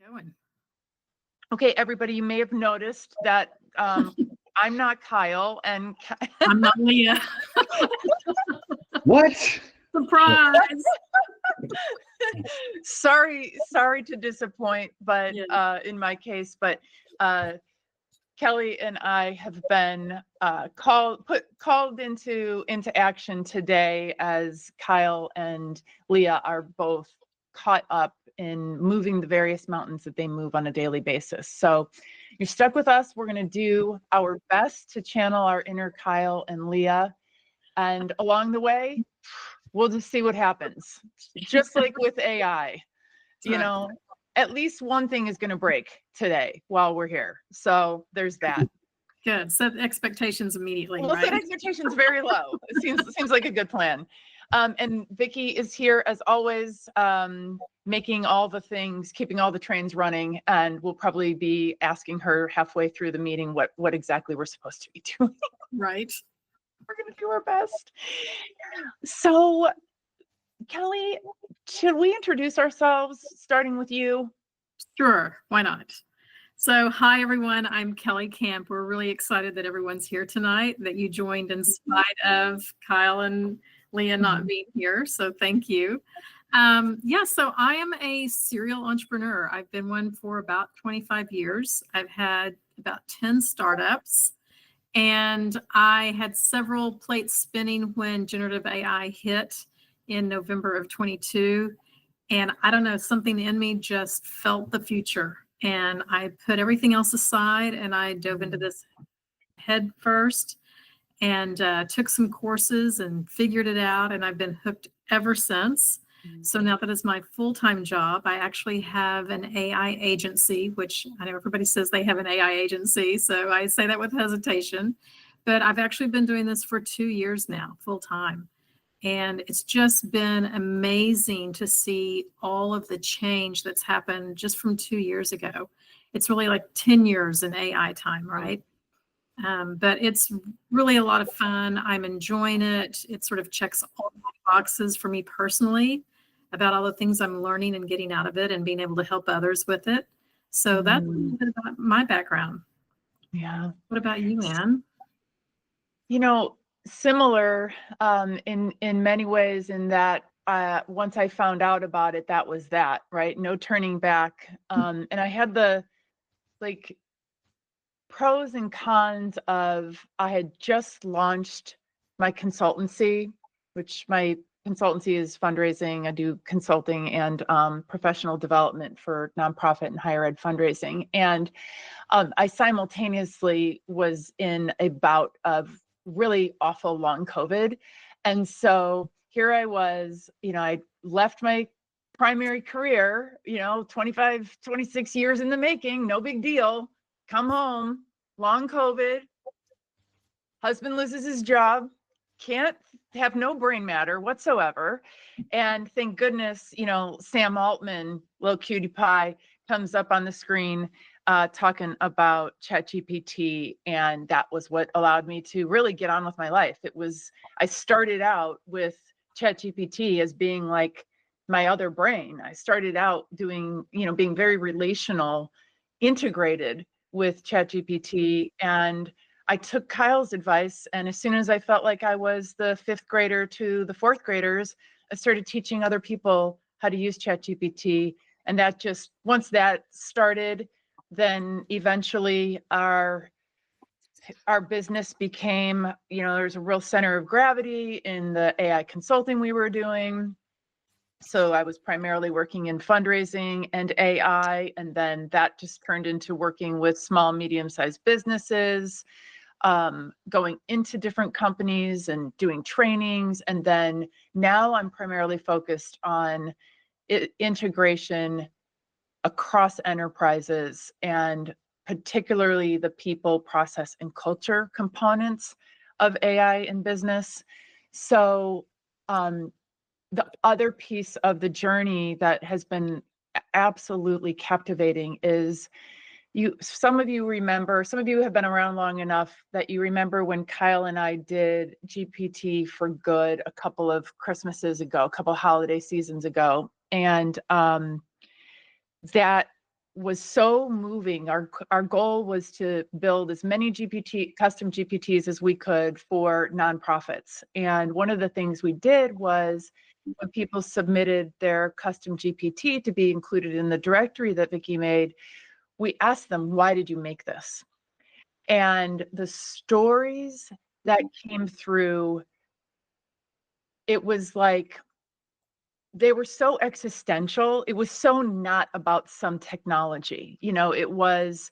Going. Okay, everybody, you may have noticed that I'm not Kyle and I'm not Leah. What? Surprise. sorry to disappoint, but in my case, but Kellye and I have been called into action today as Kyle and Leah are both caught up in moving the various mountains that they move on a daily basis. So you're stuck with us. We're going to do our best to channel our inner Kyle and Leah. And along the way, we'll just see what happens. Just like with AI, you know, at least one thing is going to break today while we're here. So there's that. Good. Set expectations immediately. We'll right? set expectations very low. It seems like a good plan. And Vicki is here as always, making all the things, keeping all the trains running, and we'll probably be asking her halfway through the meeting what exactly we're supposed to be doing. Right. We're going to do our best. So, Kellye, should we introduce ourselves, starting with you? Sure. Why not? So, hi, everyone. I'm Kellye Camp. We're really excited that everyone's here tonight, that you joined in spite of Kyle and Leah not being here. So thank you. So I am a serial entrepreneur. I've been one for about 25 years. I've had about 10 startups, and I had several plates spinning when generative AI hit in November of 22. And I don't know, something in me just felt the future. And I put everything else aside and I dove into this head first and took some courses and figured it out. And I've been hooked ever since. So now that is my full-time job. I actually have an AI agency, which I know everybody says they have an AI agency. So I say that with hesitation, but I've actually been doing this for 2 years now, full-time. And it's just been amazing to see all of the change that's happened just from 2 years ago. It's really like 10 years in AI time, right? But it's really a lot of fun. I'm enjoying it. It sort of checks all the boxes for me personally about all the things I'm learning and getting out of it and being able to help others with it. So that's a little bit about my background. Yeah. What about you, Anne? You know, similar in many ways in that once I found out about it, that was that, right? No turning back. And I had the pros and cons of, I had just launched my consultancy, which my consultancy is fundraising. I do consulting and professional development for nonprofit and higher ed fundraising. And I simultaneously was in a bout of really awful long COVID. And so here I was, I left my primary career, 25, 26 years in the making, no big deal. Come home, long COVID, husband loses his job, can't have no brain matter whatsoever. And thank goodness, Sam Altman, little cutie pie, comes up on the screen talking about ChatGPT. And that was what allowed me to really get on with my life. I started out with ChatGPT as being like my other brain. I started out doing, being very relational, integrated with ChatGPT. And I took Kyle's advice. And as soon as I felt like I was the 5th grader to the 4th graders, I started teaching other people how to use ChatGPT. And that just, once that started, then eventually our business became, there's a real center of gravity in the AI consulting we were doing. So I was primarily working in fundraising and AI, and then that just turned into working with small, medium-sized businesses, going into different companies and doing trainings. And then now I'm primarily focused on integration across enterprises, and particularly the people, process, and culture components of AI in business. So the other piece of the journey that has been absolutely captivating is some of you have been around long enough that you remember when Kyle and I did GPT for Good a couple of Christmases ago, a couple holiday seasons ago. And that was so moving. Our goal was to build as many custom GPTs as we could for nonprofits. And one of the things we did was when people submitted their custom GPT to be included in the directory that Vicki made, we asked them, why did you make this? And the stories that came through, it was like, they were so existential. It was so not about some technology. It was,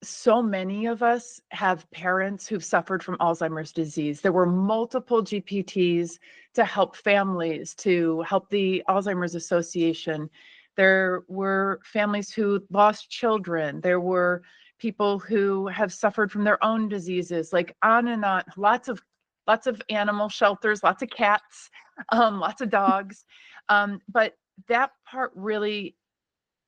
so many of us have parents who've suffered from Alzheimer's disease. There were multiple GPTs to help families, to help the Alzheimer's Association. There were families who lost children. There were people who have suffered from their own diseases, like on and on. Lots of animal shelters, lots of cats, lots of dogs. But that part really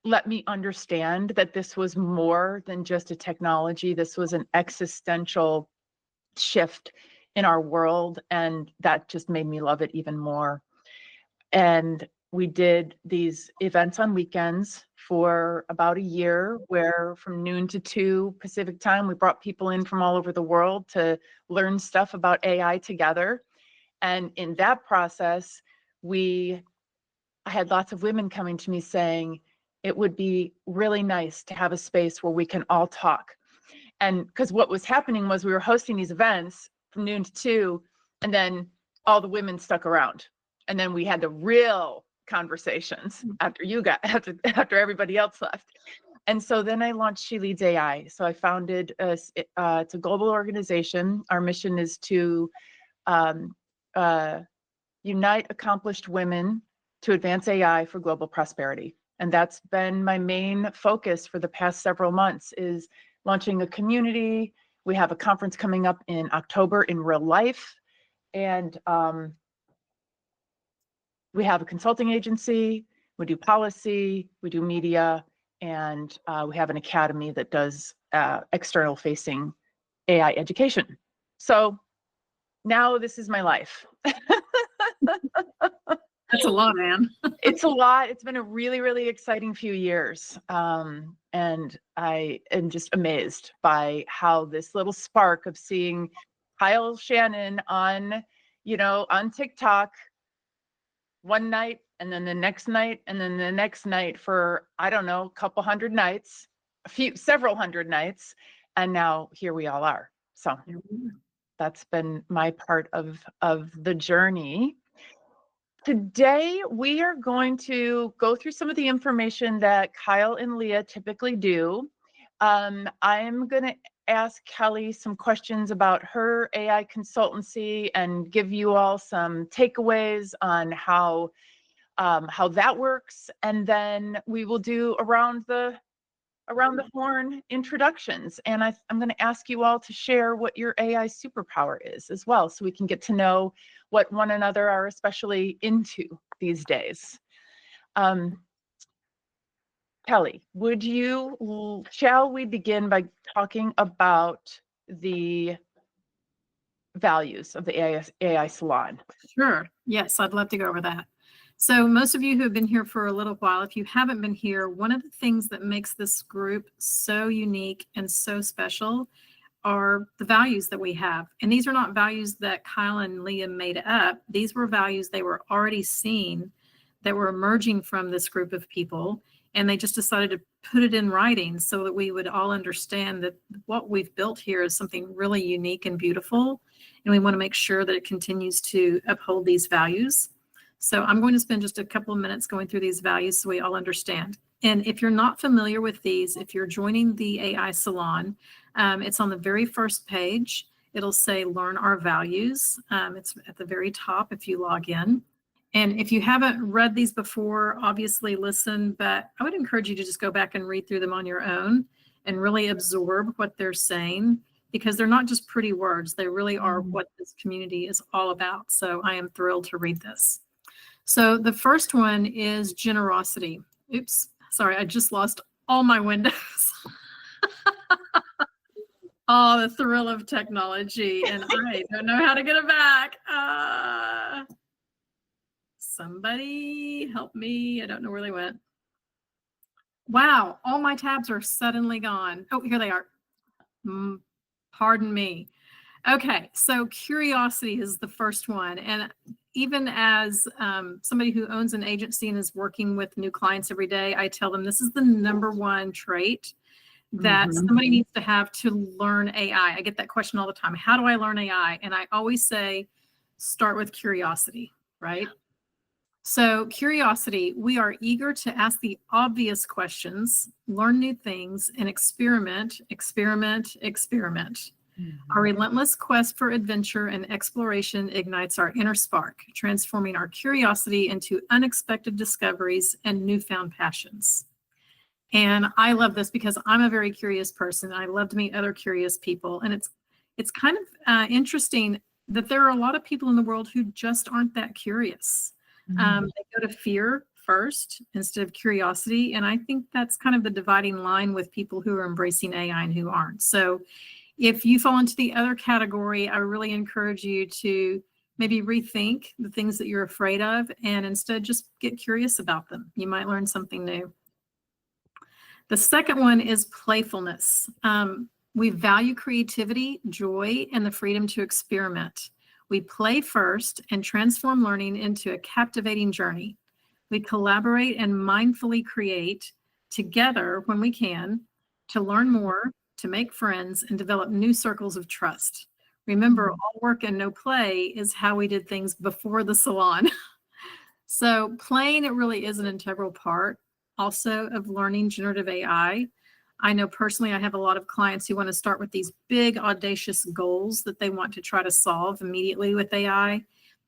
let me understand that this was more than just a technology. This was an existential shift in our world, and that just made me love it even more. And we did these events on weekends for about a year, where from noon to 2 Pacific time, we brought people in from all over the world to learn stuff about AI together. And in that process, I had lots of women coming to me saying, it would be really nice to have a space where we can all talk. And because what was happening was we were hosting these events from noon to 2, and then all the women stuck around. And then we had the real conversations after everybody else left. And so then I launched She Leads AI. So I founded, it's a global organization. Our mission is to unite accomplished women to advance AI for global prosperity. And that's been my main focus for the past several months, is launching a community. We have a conference coming up in October in real life. And we have a consulting agency, we do policy, we do media, and we have an academy that does external facing AI education. So now this is my life. That's a lot, Anne. It's a lot. It's been a really, really exciting few years. And I am just amazed by how this little spark of seeing Kyle Shannon on TikTok one night, and then the next night, and then the next night for, I don't know, a couple hundred nights, several hundred nights. And now here we all are. So that's been my part of the journey. Today, we are going to go through some of the information that Kyle and Leah typically do. I'm going to ask Kellye some questions about her AI consultancy and give you all some takeaways on how that works. And then we will do around the horn introductions. And I'm going to ask you all to share what your AI superpower is as well, so we can get to know what one another are especially into these days. Kellye, shall we begin by talking about the values of the AI Salon? Sure. Yes, I'd love to go over that. So most of you who have been here for a little while, if you haven't been here, one of the things that makes this group so unique and so special are the values that we have. And these are not values that Kyle and Leah made up. These were values they were already seeing that were emerging from this group of people. And they just decided to put it in writing so that we would all understand that what we've built here is something really unique and beautiful. And we want to make sure that it continues to uphold these values. So I'm going to spend just a couple of minutes going through these values so we all understand. And if you're not familiar with these, if you're joining the AI Salon, it's on the very first page. It'll say Learn Our Values. It's at the very top if you log in. And if you haven't read these before, obviously listen, but I would encourage you to just go back and read through them on your own and really absorb what they're saying, because they're not just pretty words. They really are what this community is all about. So I am thrilled to read this. So the first one is generosity. Oops, sorry, I just lost all my windows. Oh, the thrill of technology, and I don't know how to get it back. Somebody help me. I don't know where they went. Wow, all my tabs are suddenly gone. Oh, here they are. Pardon me. Okay, so curiosity is the first one. And even as somebody who owns an agency and is working with new clients every day, I tell them this is the number one trait that somebody needs to have to learn AI. I get that question all the time. How do I learn AI? And I always say, start with curiosity, right? So curiosity, we are eager to ask the obvious questions, learn new things, and experiment, experiment, experiment. Our relentless quest for adventure and exploration ignites our inner spark, transforming our curiosity into unexpected discoveries and newfound passions. And I love this because I'm a very curious person. I love to meet other curious people. And it's kind of interesting that there are a lot of people in the world who just aren't that curious. They go to fear first instead of curiosity. And I think that's kind of the dividing line with people who are embracing AI and who aren't. So if you fall into the other category, I really encourage you to maybe rethink the things that you're afraid of and instead just get curious about them. You might learn something new. The second one is playfulness. We value creativity, joy, and the freedom to experiment. We play first and transform learning into a captivating journey. We collaborate and mindfully create together when we can to learn more, to make friends, and develop new circles of trust. Remember, all work and no play is how we did things before the salon. So playing, it really is an integral part also of learning generative AI. I know personally, I have a lot of clients who want to start with these big, audacious goals that they want to try to solve immediately with AI.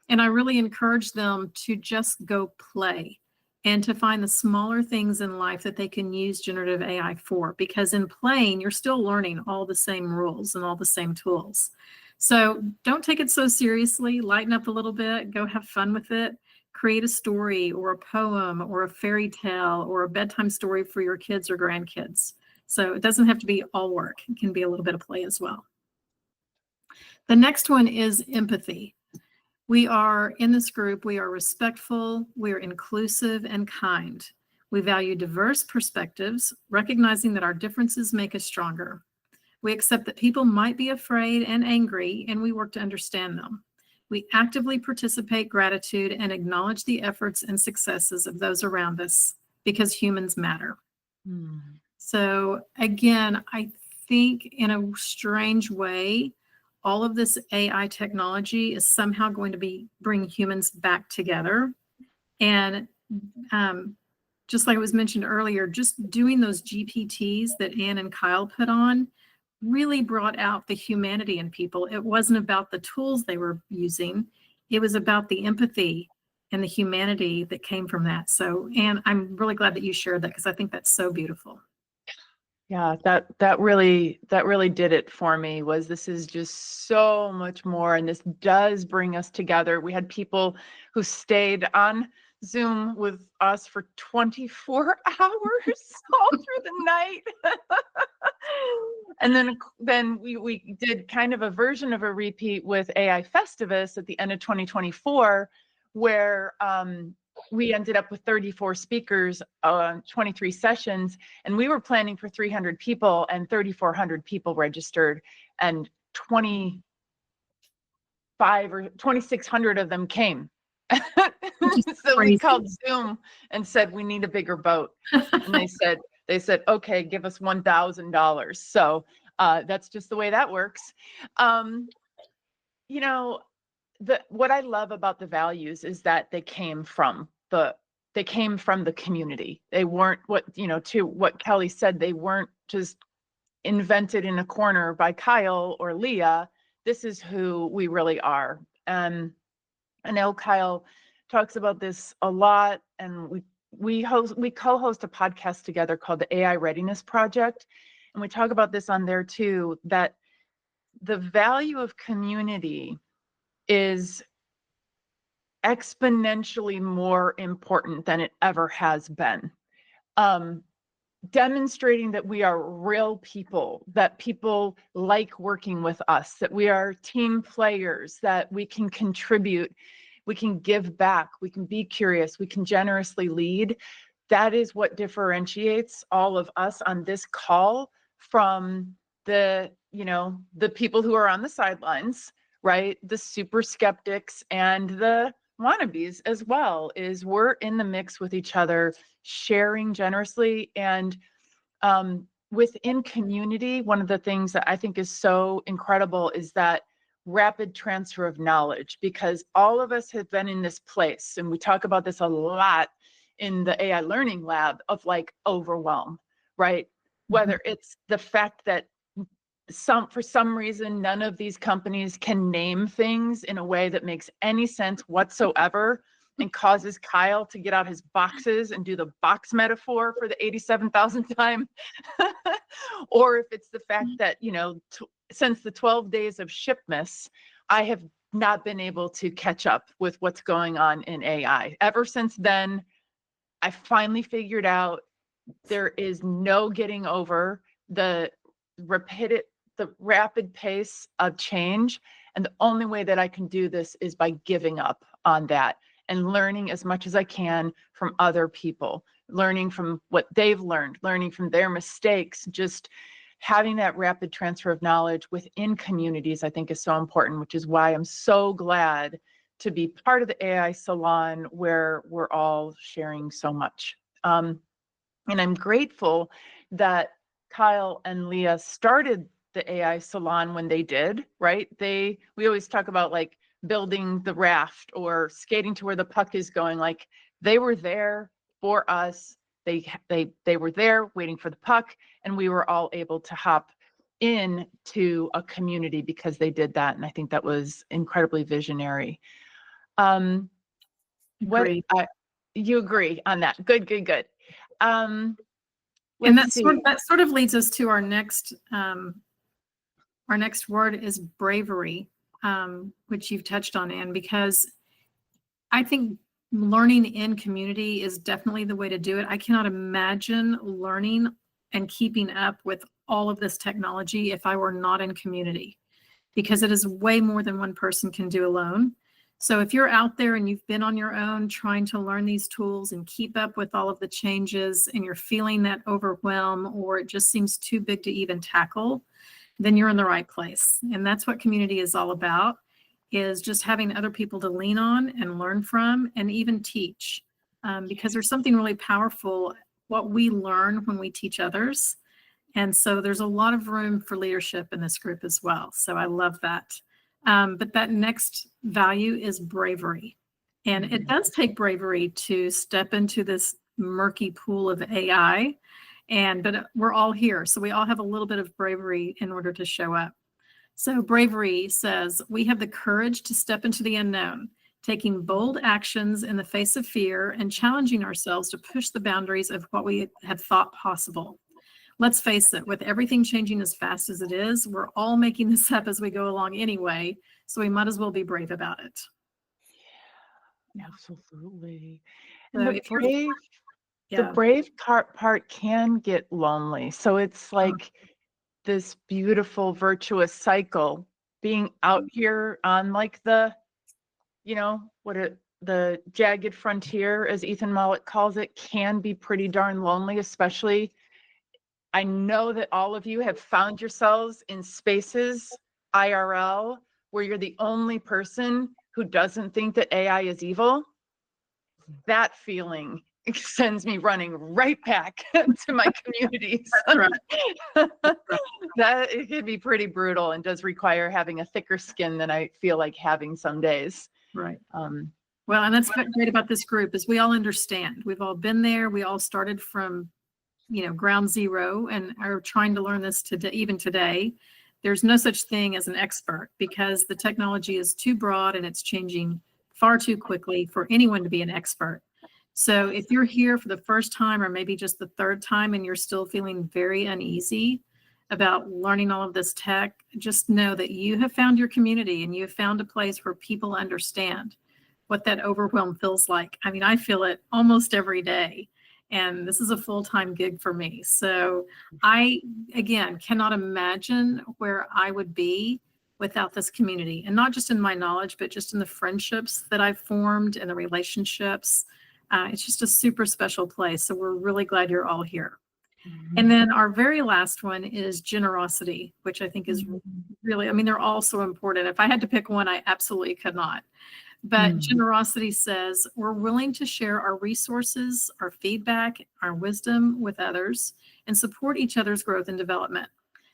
And I really encourage them to just go play and to find the smaller things in life that they can use generative AI for, because in playing, you're still learning all the same rules and all the same tools. So don't take it so seriously, lighten up a little bit, go have fun with it, create a story or a poem or a fairy tale or a bedtime story for your kids or grandkids. So it doesn't have to be all work. It can be a little bit of play as well. The next one is empathy. We are in this group, we are respectful, we are inclusive and kind. We value diverse perspectives, recognizing that our differences make us stronger. We accept that people might be afraid and angry, and we work to understand them. We actively participate gratitude and acknowledge the efforts and successes of those around us because humans matter. So again, I think in a strange way, all of this AI technology is somehow going to bring humans back together. And just like it was mentioned earlier, just doing those GPTs that Anne and Kyle put on really brought out the humanity in people. It wasn't about the tools they were using. It was about the empathy and the humanity that came from that. So, Anne, I'm really glad that you shared that because I think that's so beautiful. Yeah, that really did it for me. This is just so much more, and this does bring us together. We had people who stayed on Zoom with us for 24 hours all through the night. And then we did kind of a version of a repeat with AI Festivus at the end of 2024, where we ended up with 34 speakers, 23 sessions, and we were planning for 300 people, and 3,400 people registered, and 25 or 2,600 of them came. So we called Zoom and said, we need a bigger boat. And they said, okay, give us $1,000. So that's just the way that works. What I love about the values is that they came from the community. They weren't to what Kellye said, they weren't just invented in a corner by Kyle or Leah. This is who we really are. And I know Kyle talks about this a lot, and we co-host a podcast together called the AI Readiness Project. And we talk about this on there too, that the value of community is exponentially more important than it ever has been. Demonstrating that we are real people, that people like working with us, that we are team players, that we can contribute, we can give back, we can be curious, we can generously lead. that is what differentiates all of us on this call from the, the people who are on the sidelines, right? The super skeptics and the wannabes as well, is we're in the mix with each other, sharing generously. And within community, one of the things that I think is so incredible is that rapid transfer of knowledge, because all of us have been in this place, and we talk about this a lot in the AI learning lab, of like overwhelm, right? Whether it's the fact that for some reason, none of these companies can name things in a way that makes any sense whatsoever and causes Kyle to get out his boxes and do the box metaphor for the 87,000th time. Or if it's the fact that, since the 12 days of Shipmas, I have not been able to catch up with what's going on in AI. Ever since then, I finally figured out there is no getting over the rapid pace of change. And the only way that I can do this is by giving up on that and learning as much as I can from other people, learning from what they've learned, learning from their mistakes. Just having that rapid transfer of knowledge within communities, I think, is so important, which is why I'm so glad to be part of the AI Salon, where we're all sharing so much. And I'm grateful that Kyle and Leah started the AI Salon when they did, right? We always talk about like building the raft or skating to where the puck is going. Like, they were there for us. They were there waiting for the puck, and we were all able to hop into a community because they did that. And I think that was incredibly visionary. Agree. You agree on that? Good. And that sort of leads us to our next word is bravery, which you've touched on, Anne, because I think learning in community is definitely the way to do it. I cannot imagine learning and keeping up with all of this technology if I were not in community, because it is way more than one person can do alone. So if you're out there and you've been on your own trying to learn these tools and keep up with all of the changes, and you're feeling that overwhelm, or it just seems too big to even tackle, then you're in the right place. And that's what community is all about, is just having other people to lean on and learn from and even teach. Because there's something really powerful, what we learn when we teach others. And so there's a lot of room for leadership in this group as well. So I love that. But that next value is bravery. And it does take bravery to step into this murky pool of AI. But we're all here. So we all have a little bit of bravery in order to show up. So bravery says we have the courage to step into the unknown, taking bold actions in the face of fear and challenging ourselves to push the boundaries of what we had thought possible. Let's face it, with everything changing as fast as it is, we're all making this up as we go along anyway, so we might as well be brave about it. Yeah, absolutely. So And the brave part can get lonely. So it's like this beautiful, virtuous cycle, being out here on like the jagged frontier, as Ethan Mollick calls it, can be pretty darn lonely, especially. I know that all of you have found yourselves in spaces, IRL, where you're the only person who doesn't think that AI is evil. That feeling sends me running right back to my communities. That it can be pretty brutal and does require having a thicker skin than I feel like having some days. Right. Well, and that's what's great about this group is we all understand. We've all been there. We all started from ground zero and are trying to learn this even today. There's no such thing as an expert because the technology is too broad and it's changing far too quickly for anyone to be an expert. So if you're here for the first time or maybe just the third time and you're still feeling very uneasy about learning all of this tech, just know that you have found your community and you have found a place where people understand what that overwhelm feels like. I mean, I feel it almost every day. And this is a full-time gig for me. So I, again, cannot imagine where I would be without this community. And not just in my knowledge, but just in the friendships that I've formed and the relationships. It's just a super special place. So we're really glad you're all here. And then our very last one is generosity, which I think is really, I mean, they're all so important. If I had to pick one, I absolutely could not. But generosity says we're willing to share our resources, our feedback, our wisdom with others, and support each other's growth and development.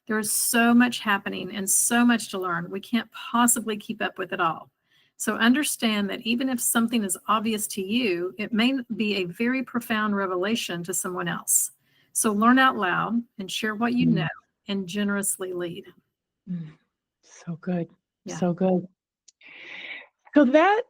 There is so much happening and so much to learn. We can't possibly keep up with it all. So understand that even if something is obvious to you, it may be a very profound revelation to someone else. So learn out loud and share what you know and generously lead. So good. Yeah. So good. So that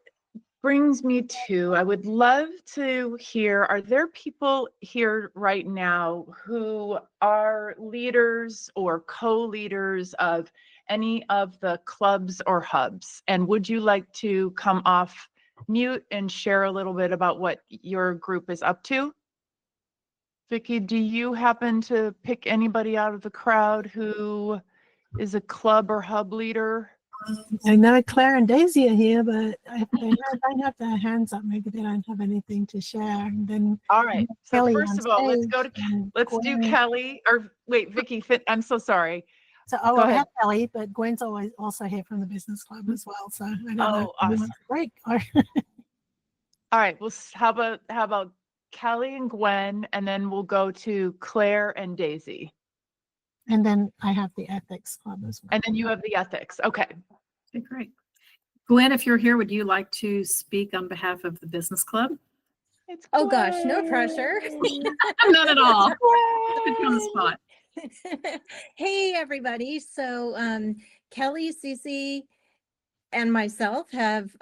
brings me to, I would love to hear, are there people here right now who are leaders or co-leaders of any of the clubs or hubs? And would you like to come off mute and share a little bit about what your group is up to? Vicki, do you happen to pick anybody out of the crowd who is a club or hub leader? I know Claire and Daisy are here, but if they don't have their hands up, maybe they don't have anything to share. And then All right. So Kellye first on of all, let's stage go to and let's do Gwen. Kellye. Or wait, Vicki. I'm so sorry. So Go I ahead. have Kellye, but Gwen's always also here from the business club as well. So I don't know Oh, if you awesome. want to break or All right. Well, how about Kellye and Gwen, and then we'll go to Claire and Daisy, and then I have the ethics club as well. and then you have the ethics. Okay. Okay, great. Gwen, if you're here, would you like to speak on behalf of the business club? It's Oh gosh, no pressure. Not at all. Put you on the spot. Hey everybody. So Kellye, Cece, and myself have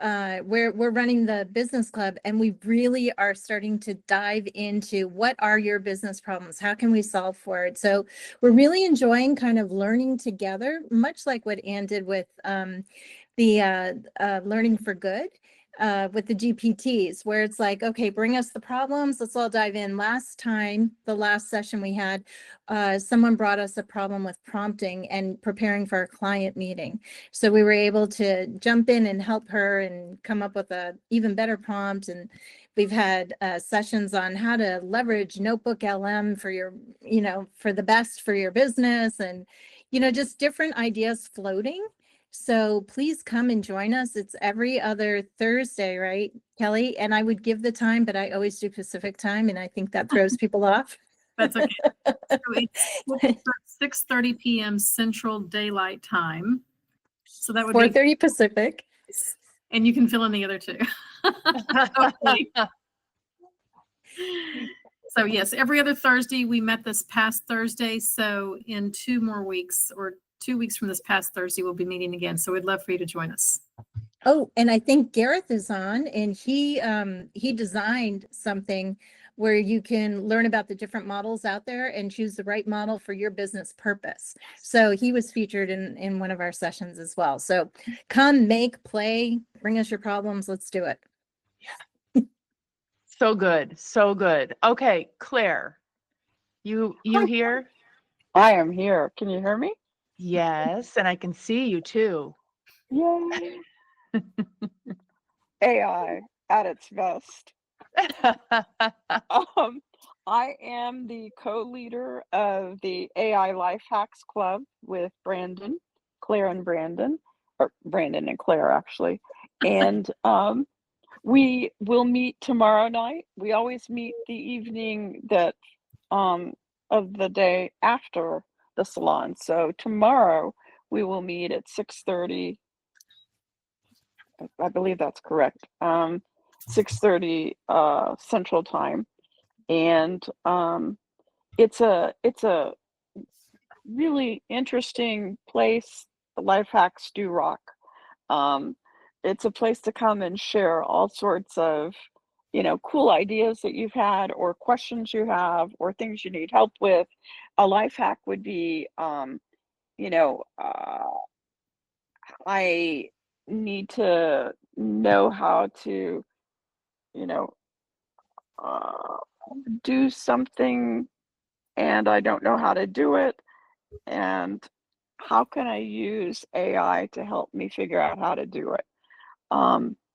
we're running the business club, and we really are starting to dive into what are your business problems? How can we solve for it? So we're really enjoying kind of learning together, much like what Anne did with the Learning for Good with the GPTs, where it's like, okay, bring us the problems. Let's all dive in. Last time, the last session we had, someone brought us a problem with prompting and preparing for a client meeting. So we were able to jump in and help her and come up with a even better prompt. And we've had sessions on how to leverage Notebook LM for your, for the best for your business, and, just different ideas floating. So please come and join us. It's every other Thursday, right, Kellye? And I would give the time, but I always do Pacific time, and I think that throws people off. That's okay. So it's 6:30 p.m. Central Daylight Time. So that would 4:30 Pacific. And you can fill in the other two. So yes, every other Thursday. We met this past Thursday. So in 2 more weeks, or 2 weeks from this past Thursday, we'll be meeting again. So we'd love for you to join us. Oh, and I think Gareth is on, and he designed something where you can learn about the different models out there and choose the right model for your business purpose. So he was featured in one of our sessions as well. So come, make, play, bring us your problems. Let's do it. So good. So good. Okay, Claire, you here? I am here. Can you hear me? Yes, and I can see you too. Yay. AI at its best. I am the co-leader of the AI Life Hacks Club with Brandon, Claire and Brandon, or Brandon and Claire actually. And we will meet tomorrow night. We always meet the evening that of the day after the salon. So tomorrow we will meet at 6:30. I believe that's correct. 6:30 Central Time, and it's a really interesting place. The Life Hacks do rock. It's a place to come and share all sorts of cool ideas that you've had, or questions you have, or things you need help with. A life hack would be I need to know how to do something, and I don't know how to do it, and how can I use AI to help me figure out how to do it.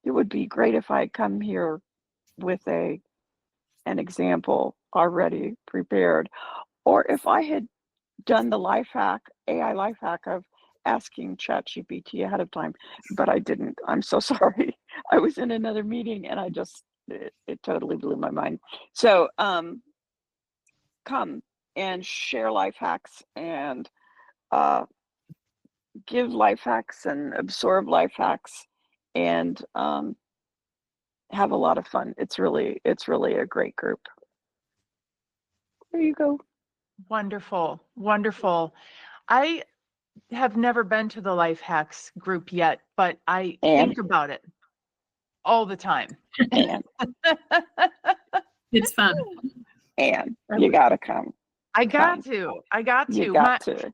It would be great if I come here with a an example already prepared. Or if I had done the life hack, AI life hack of asking ChatGPT ahead of time, but I didn't. I'm so sorry. I was in another meeting and it totally blew my mind. So come and share life hacks and give life hacks and absorb life hacks and have a lot of fun. It's really a great group. There you go. Wonderful, wonderful. I have never been to the life hacks group yet, but I And think about it all the time. and It's fun. and you gotta come. I got Come. to. I got You to. got to.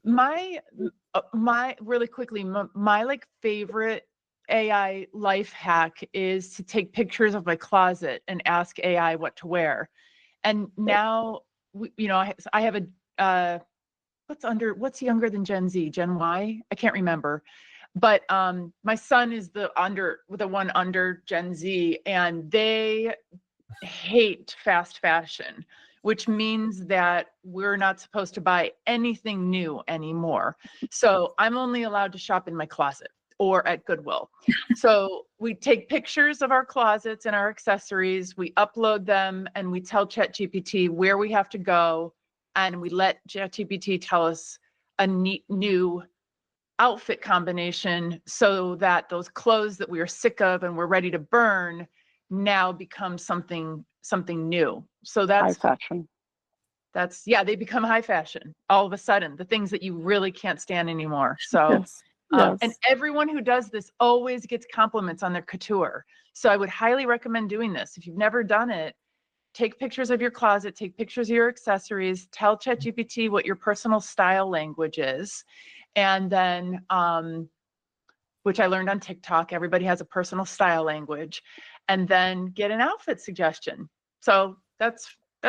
My really quickly, my like favorite AI life hack is to take pictures of my closet and ask AI what to wear. And now, I have a what's younger than Gen Z, Gen Y? I can't remember. But my son is the one under Gen Z, and they hate fast fashion, which means that we're not supposed to buy anything new anymore. So I'm only allowed to shop in my closet or at Goodwill. So we take pictures of our closets and our accessories, we upload them, and we tell ChatGPT where we have to go, and we let ChatGPT tell us a neat new outfit combination so that those clothes that we are sick of and we're ready to burn now become something new. So High fashion. they become high fashion all of a sudden, the things that you really can't stand anymore. So Yes. Yes. and everyone who does this always gets compliments on their couture. So I would highly recommend doing this. If you've never done it, take pictures of your closet, take pictures of your accessories, tell ChatGPT what your personal style language is. And then, which I learned on TikTok, everybody has a personal style language, and then get an outfit suggestion. So that's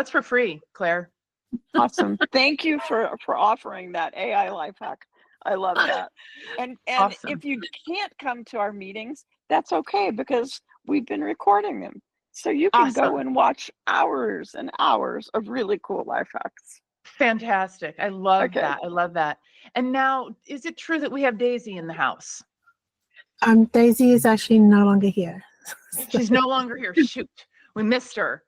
for free, Claire. Awesome. Thank you for offering that AI life hack. I love that. And Awesome. if you can't come to our meetings, that's okay, because we've been recording them. So you can go Awesome. and watch hours and hours of really cool life hacks. Fantastic. I love Okay. that. I love that. And now, is it true that we have Daisy in the house? Daisy is actually no longer here. She's no longer here. Shoot, we missed her.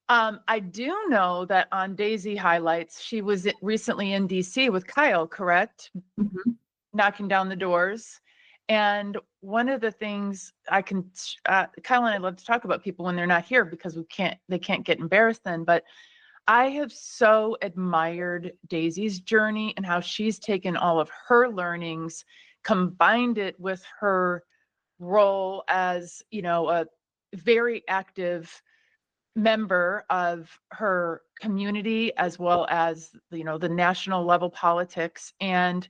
I do know that on Daisy Highlights, she was recently in DC with Kyle, correct? Mhm. Knocking down the doors. And one of the things Kyle and I love to talk about people when they're not here, because they can't get embarrassed then. But I have so admired Daisy's journey and how she's taken all of her learnings, combined it with her role as, a very active member of her community, as well as, the national level politics. And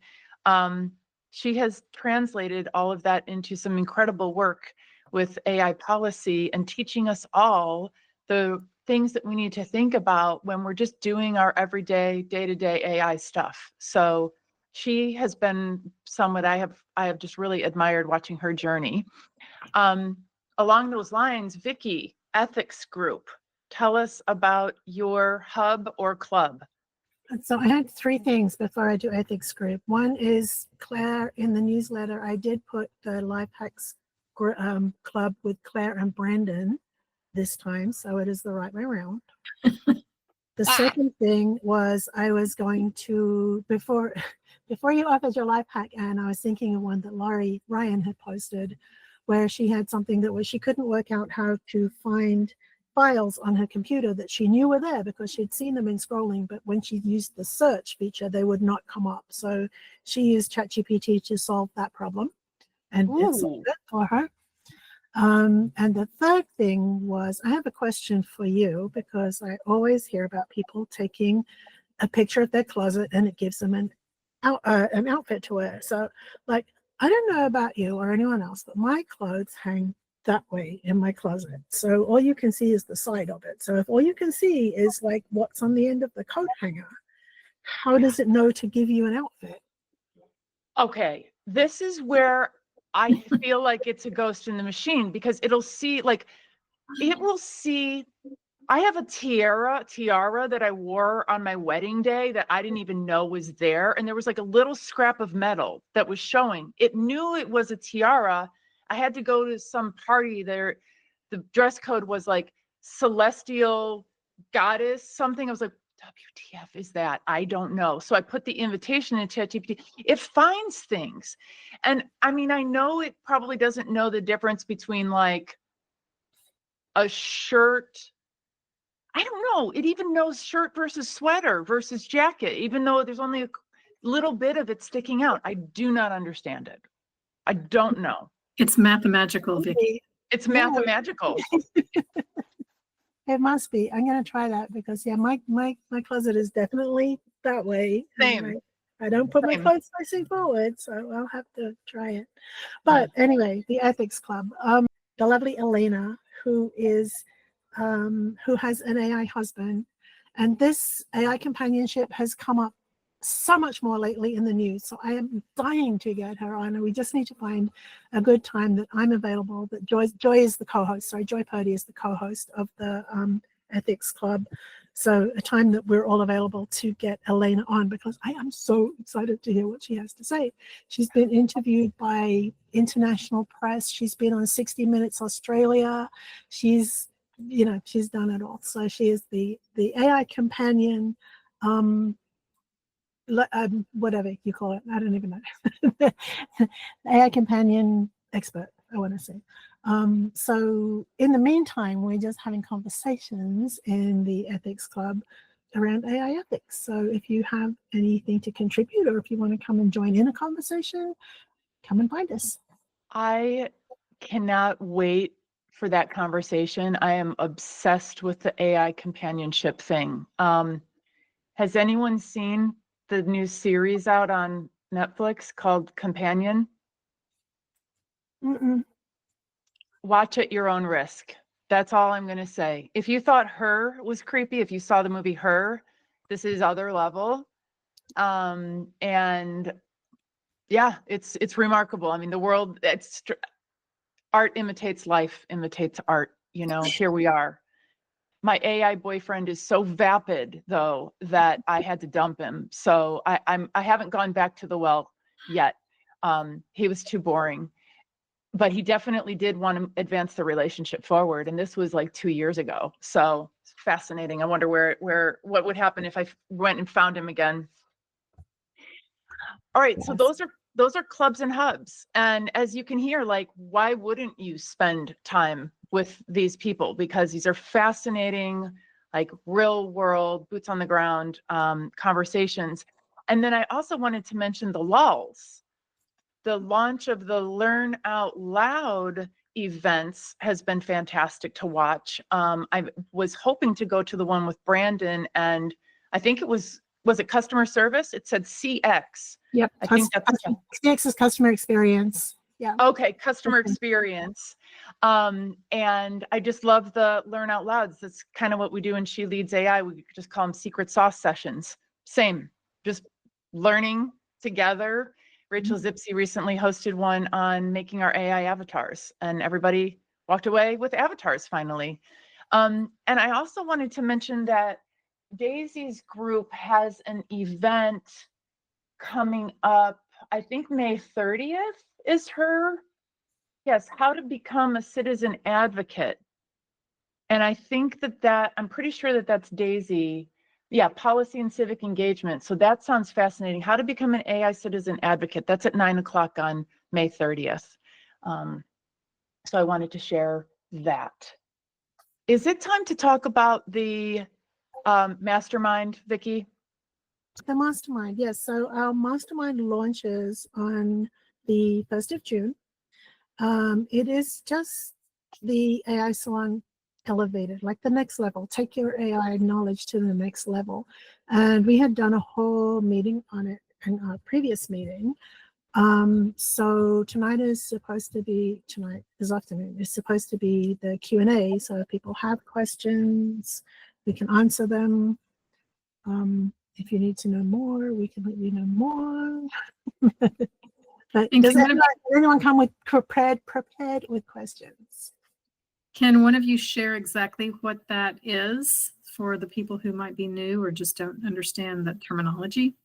she has translated all of that into some incredible work with AI policy and teaching us all the things that we need to think about when we're just doing our everyday, day-to-day AI stuff. So she has been someone I have just really admired watching her journey. Along those lines, Vicki, Ethics Group, tell us about your hub or club. So I had three things before I do ethics group. One is Claire, in the newsletter, I did put the Life Hacks club with Claire and Brandon this time, so it is the right way around. The second thing was I was going to, before you offered your life hack, Anne, I was thinking of one that Laurie Ryan had posted, where she had something that was, she couldn't work out how to find files on her computer that she knew were there because she'd seen them in scrolling, but when she used the search feature, they would not come up. So she used ChatGPT to solve that problem, and it solved it for her. And the third thing was, I have a question for you, because I always hear about people taking a picture of their closet and it gives them an outfit to wear. So, like, I don't know about you or anyone else, but my clothes hang that way in my closet. So all you can see is the side of it. So if all you can see is like what's on the end of the coat hanger, how does it know to give you an outfit? Okay, this is where I feel like it's a ghost in the machine, because it will see I have a tiara that I wore on my wedding day that I didn't even know was there. And there was like a little scrap of metal that was showing. It knew it was a tiara. I had to go to some party there. The dress code was like celestial goddess something. I was like, WTF is that? I don't know. So I put the invitation in ChatGPT. It finds things. And I mean, I know it probably doesn't know the difference between like a shirt. I don't know. It even knows shirt versus sweater versus jacket, even though there's only a little bit of it sticking out. I do not understand it. I don't know. It's mathemagical, Vicky. It's Yeah. mathematical. It must be. I'm gonna try that because yeah, my closet is definitely that way. Same. I don't put my Same. clothes facing forward, so I'll have to try it. But anyway, the Ethics Club. The lovely Elena, who has an AI husband, and this AI companionship has come up so much more lately in the news. So I am dying to get her on, and we just need to find a good time that I'm available. That Joy is the co-host. Sorry, Joy Purdy is the co-host of the Ethics Club. So a time that we're all available to get Elena on, because I am so excited to hear what she has to say. She's been interviewed by international press. She's been on 60 Minutes Australia. She's done it all. So she is the AI companion, whatever you call it. I don't even know. AI companion expert, I want to say. So in the meantime, we're just having conversations in the Ethics Club around AI ethics. So if you have anything to contribute, or if you want to come and join in a conversation, come and find us. I cannot wait for that conversation. I am obsessed with the AI companionship thing. Has anyone seen the new series out on Netflix called Companion? Mm-mm. Watch at your own risk. That's all I'm going to say. If you thought Her was creepy, if you saw the movie Her, this is other level. And yeah, it's remarkable. I mean, the world, art imitates life, imitates art. You know, here we are. My AI boyfriend is so vapid, though, that I had to dump him. So I haven't gone back to the well yet. He was too boring, but he definitely did want to advance the relationship forward. And this was like 2 years ago. So it's fascinating. I wonder what would happen if I went and found him again. All right. Yes. So those are clubs and hubs. And as you can hear, like, why wouldn't you spend time with these people? Because these are fascinating, like real world, boots on the ground conversations. And then I also wanted to mention the lulls. The launch of the Learn Out Loud events has been fantastic to watch. I was hoping to go to the one with Brandon, and I think it was it customer service? It said CX. Yep. I think that's CX is customer experience. Yeah. Okay, customer experience. And I just love the Learn Out Louds. That's kind of what we do in She Leads AI. We just call them secret sauce sessions. Same, just learning together. Rachel Zipsey recently hosted one on making our AI avatars, and everybody walked away with avatars finally. And I also wanted to mention that Daisy's group has an event coming up. I think May 30th is her. Yes, how to become a citizen advocate. And I think I'm pretty sure that that's Daisy. Yeah, policy and civic engagement. So that sounds fascinating. How to become an AI citizen advocate. That's at 9:00 on May 30th. So I wanted to share that. Is it time to talk about the mastermind, Vicki? The mastermind, yes. So our mastermind launches on the 1st of June. It is just the AI Salon elevated, like the next level. Take your AI knowledge to the next level. And we had done a whole meeting on it in our previous meeting. So this afternoon is supposed to be the Q&A. So if people have questions, we can answer them. If you need to know more, we can let you know more. But does anyone come with prepared with questions? Can one of you share exactly what that is for the people who might be new or just don't understand that terminology?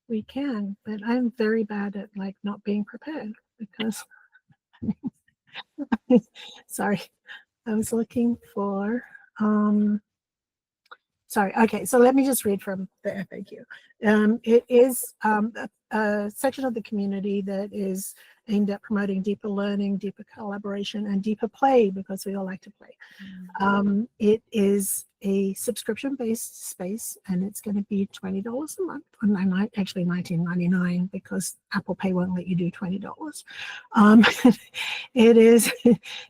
We can, but I'm very bad at like not being prepared because sorry, I was looking for sorry. Okay, so let me just read from the FAQ. It is a section of the community that is aimed at promoting deeper learning, deeper collaboration, and deeper play because we all like to play. It is a subscription-based space, and it's going to be $20 a month, or actually $19.99 because Apple Pay won't let you do $20. It is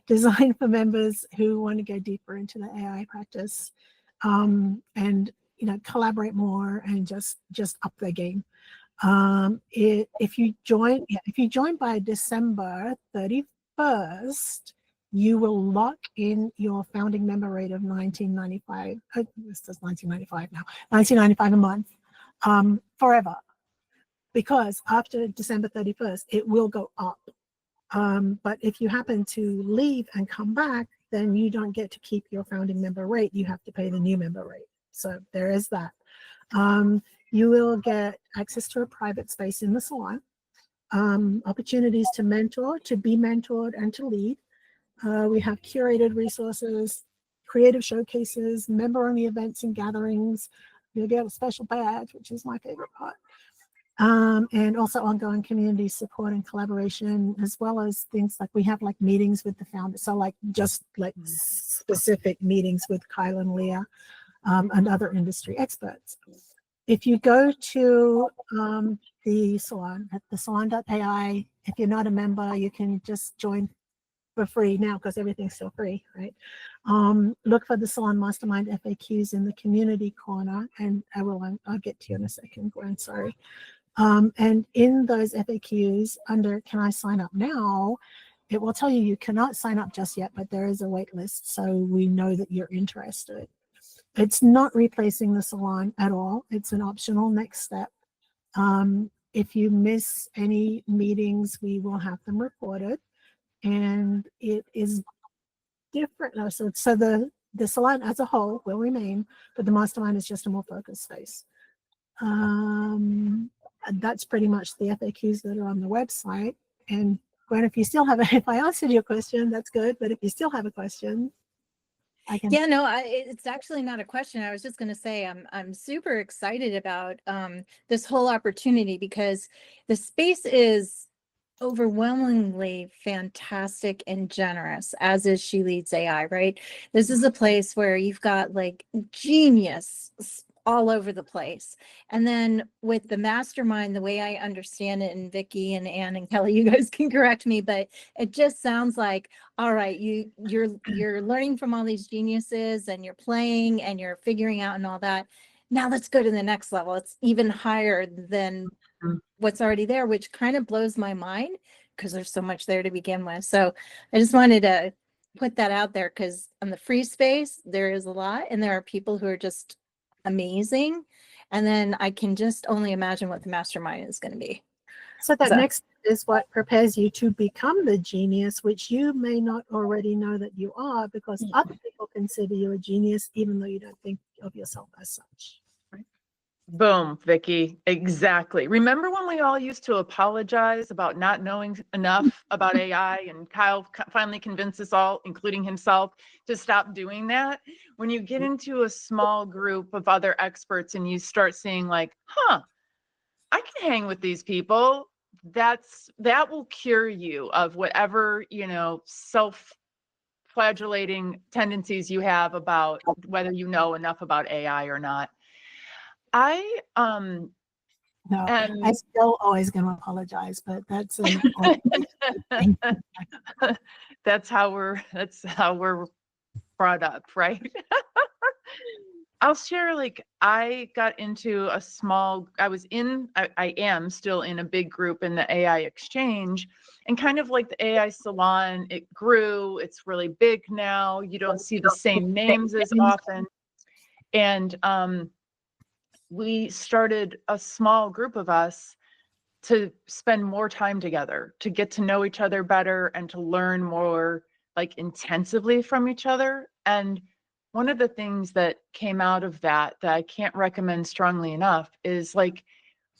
designed for members who want to go deeper into the AI practice. And collaborate more and just up their game. If you join by December 31st, you will lock in your founding member rate of $19.95. This is $19.95 now. $19.95 a month, forever, because after December 31st, it will go up. But if you happen to leave and come back, then you don't get to keep your founding member rate. You have to pay the new member rate. So there is that. You will get access to a private space in the salon, opportunities to mentor, to be mentored, and to lead. We have curated resources, creative showcases, member-only events and gatherings. You'll get a special badge, which is my favorite part. And also ongoing community support and collaboration, as well as things like we have like meetings with the founders. So like just like specific meetings with Kyle and Leah and other industry experts. If you go to the salon at thesalon.ai, if you're not a member, you can just join for free now because everything's still free, right? Look for the Salon Mastermind FAQs in the community corner, and I'll get to you in a second, Gwen, sorry. And in those FAQs under Can I Sign Up Now, it will tell you you cannot sign up just yet, but there is a wait list, so we know that you're interested. It's not replacing the salon at all. It's an optional next step. If you miss any meetings, we will have them recorded, and it is different. So the salon as a whole will remain, but the mastermind is just a more focused space. That's pretty much the FAQs that are on the website. And Gwen, if you still have if I answered your question, that's good. But if you still have a question, I can. Yeah, no, it's actually not a question. I was just going to say I'm super excited about this whole opportunity because the space is overwhelmingly fantastic and generous, as is She Leads AI, right? This is a place where you've got like genius all over the place. And then with the mastermind, the way I understand it, and Vicky and Anne and Kelley, you guys can correct me, but it just sounds like, all right, you're learning from all these geniuses and you're playing and you're figuring out and all that. Now let's go to the next level. It's even higher than what's already there, which kind of blows my mind because there's so much there to begin with. So I just wanted to put that out there because on the free space, there is a lot, and there are people who are just amazing. And then I can just only imagine what the mastermind is going to be. So that next is what prepares you to become the genius, which you may not already know that you are, because other people consider you a genius, even though you don't think of yourself as such. Boom, Vicky. Exactly. Remember when we all used to apologize about not knowing enough about AI, and Kyle finally convinced us all, including himself, to stop doing that? When you get into a small group of other experts and you start seeing like, I can hang with these people, that will cure you of whatever, self-flagellating tendencies you have about whether you know enough about AI or not. No, I still always going to apologize, but that's that's how we're brought up, right? I'll share, like, I got into I am still in a big group in the AI exchange, and kind of like the AI salon, it grew, it's really big now. You don't see the same names as often. And we started a small group of us to spend more time together, to get to know each other better and to learn more like intensively from each other. And one of the things that came out of that I can't recommend strongly enough is like,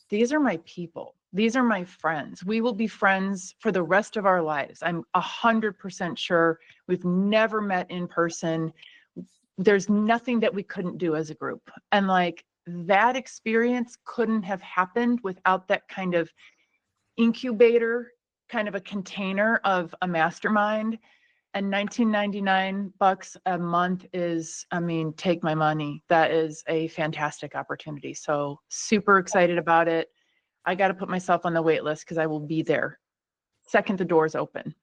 these are my people. These are my friends. We will be friends for the rest of our lives. I'm 100% sure. We've never met in person. There's nothing that we couldn't do as a group. And like that experience couldn't have happened without that kind of incubator, kind of a container of a mastermind. And $19.99 a month is, I mean, take my money. That is a fantastic opportunity. So super excited about it. I got to put myself on the wait list because I will be there second the doors open.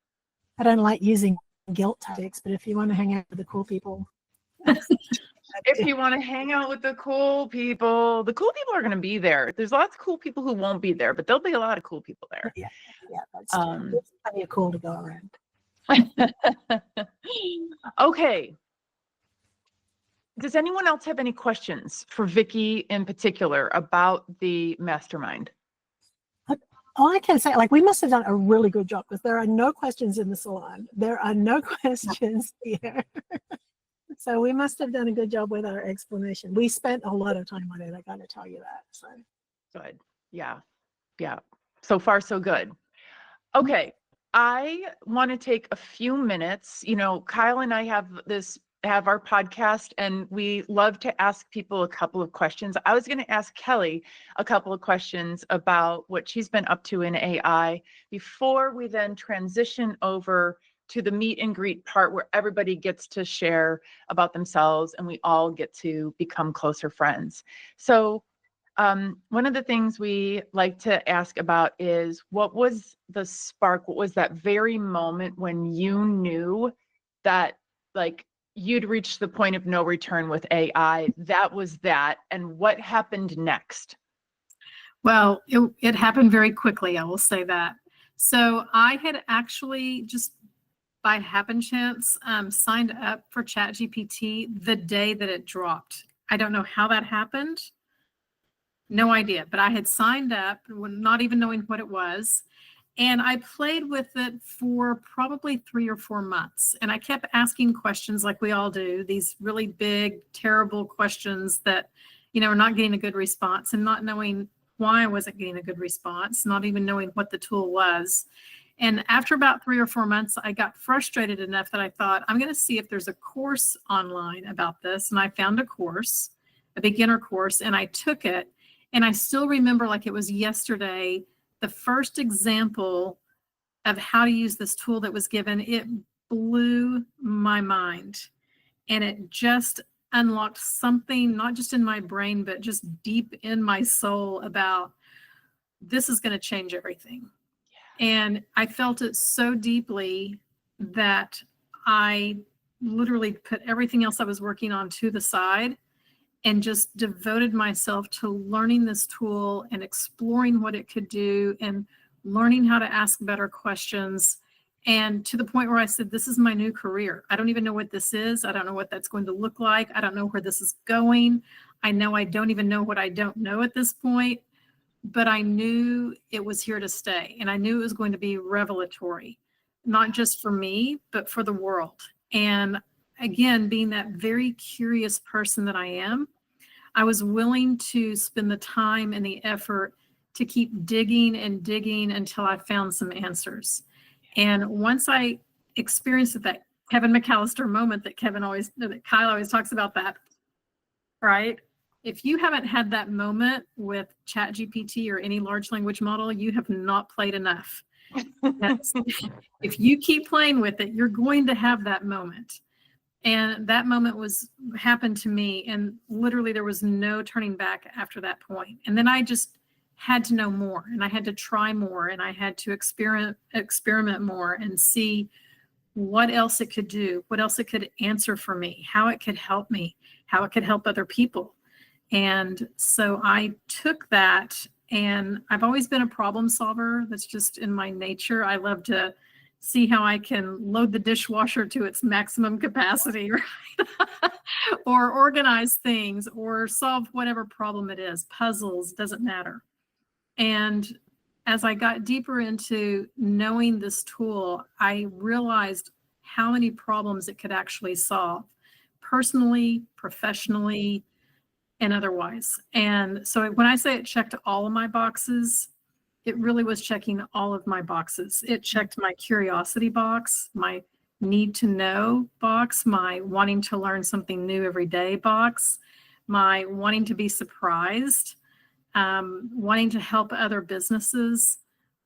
I don't like using guilt tactics, but if you want to hang out with the cool people, If you want to hang out with the cool people are going to be there. There's lots of cool people who won't be there, but there'll be a lot of cool people there. yeah, that's true. There's plenty of cool to go around. Okay. Does anyone else have any questions for Vicki in particular about the mastermind? All I can say, like, we must have done a really good job because there are no questions in the salon. There are no questions here. So we must have done a good job with our explanation. We spent a lot of time on it. I got to tell you that. So Good. Yeah. Yeah. So far, so good. Okay. I want to take a few minutes. You know, Kyle and I have our podcast, and we love to ask people a couple of questions. I was going to ask Kellye a couple of questions about what she's been up to in AI before we then transition over to the meet and greet part where everybody gets to share about themselves and we all get to become closer friends. So one of the things we like to ask about is, what was the spark? What was that very moment when you knew that like you'd reached the point of no return with AI? That was that. And what happened next? Well, it happened very quickly, I will say that. So I had actually just by happen chance signed up for ChatGPT the day that it dropped. I don't know how that happened. No idea, but I had signed up, not even knowing what it was. And I played with it for probably 3 or 4 months. And I kept asking questions like we all do, these really big, terrible questions that, you know, are not getting a good response, and not knowing why I wasn't getting a good response, not even knowing what the tool was. And after about 3 or 4 months, I got frustrated enough that I thought, I'm going to see if there's a course online about this. And I found a course, a beginner course, and I took it. And I still remember like it was yesterday, the first example of how to use this tool that was given. It blew my mind. And it just unlocked something, not just in my brain, but just deep in my soul about this is going to change everything. And I felt it so deeply that I literally put everything else I was working on to the side and just devoted myself to learning this tool and exploring what it could do and learning how to ask better questions. And to the point where I said, this is my new career. I don't even know what this is. I don't know what that's going to look like. I don't know where this is going. I know I don't even know what I don't know at this point. But I knew it was here to stay. And I knew it was going to be revelatory, not just for me, but for the world. And again, being that very curious person that I am, I was willing to spend the time and the effort to keep digging and digging until I found some answers. And once I experienced that Kevin McAllister moment that Kyle always talks about, that, right? If you haven't had that moment with ChatGPT or any large language model, you have not played enough. If you keep playing with it, you're going to have that moment. And that moment happened to me, and literally there was no turning back after that point. And then I just had to know more, and I had to try more, and I had to experiment more and see what else it could do, what else it could answer for me, how it could help me, how it could help other people. And so I took that, and I've always been a problem solver. That's just in my nature. I love to see how I can load the dishwasher to its maximum capacity, right? Or organize things or solve whatever problem it is. Puzzles, doesn't matter. And as I got deeper into knowing this tool, I realized how many problems it could actually solve, personally, professionally, and otherwise. And so when I say it checked all of my boxes, it really was checking all of my boxes. It checked my curiosity box, my need to know box, my wanting to learn something new every day box, my wanting to be surprised, wanting to help other businesses.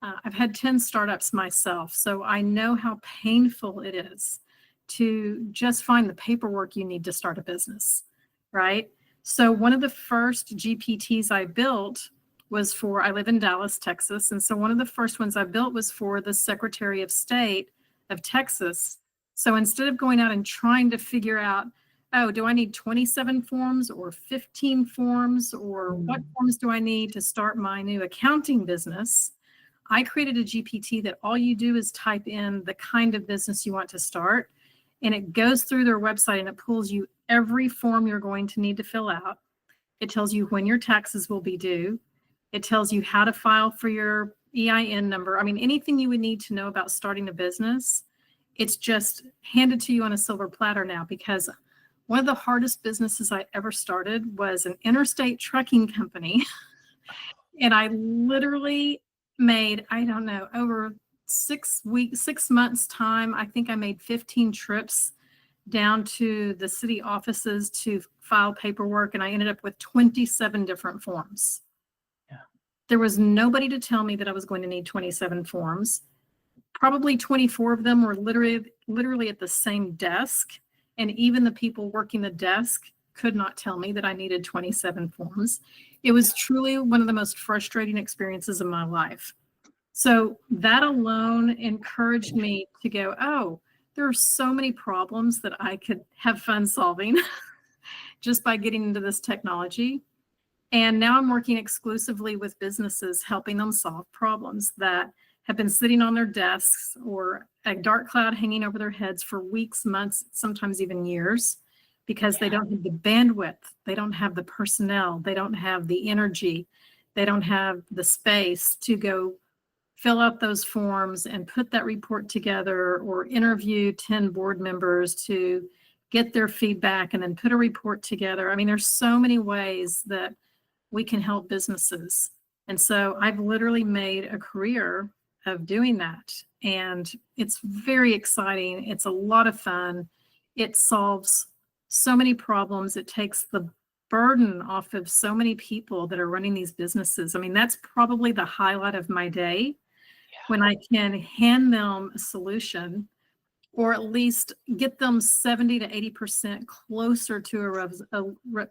I've had 10 startups myself, so I know how painful it is to just find the paperwork you need to start a business, right? So one of the first GPTs I built was for, I live in Dallas, Texas. And so one of the first ones I built was for the Secretary of State of Texas. So instead of going out and trying to figure out, oh, do I need 27 forms or 15 forms, or what forms do I need to start my new accounting business? I created a GPT that all you do is type in the kind of business you want to start, and it goes through their website and it pulls you every form you're going to need to fill out. It tells you when your taxes will be due. It tells you how to file for your EIN number. I mean, anything you would need to know about starting a business, it's just handed to you on a silver platter now, because one of the hardest businesses I ever started was an interstate trucking company. And I literally made, I don't know, over 6 months time, I think I made 15 trips down to the city offices to file paperwork. And I ended up with 27 different forms. Yeah. There was nobody to tell me that I was going to need 27 forms. Probably 24 of them were literally at the same desk. And even the people working the desk could not tell me that I needed 27 forms. It was truly one of the most frustrating experiences of my life. So that alone encouraged me to go, oh, there are so many problems that I could have fun solving just by getting into this technology. And now I'm working exclusively with businesses, helping them solve problems that have been sitting on their desks or a dark cloud hanging over their heads for weeks, months, sometimes even years, because they don't have the bandwidth, they don't have the personnel, they don't have the energy, they don't have the space to go fill out those forms and put that report together, or interview 10 board members to get their feedback and then put a report together. I mean, there's so many ways that we can help businesses. And so I've literally made a career of doing that. And it's very exciting. It's a lot of fun. It solves so many problems. It takes the burden off of so many people that are running these businesses. I mean, that's probably the highlight of my day, when I can hand them a solution, or at least get them 70 to 80% closer to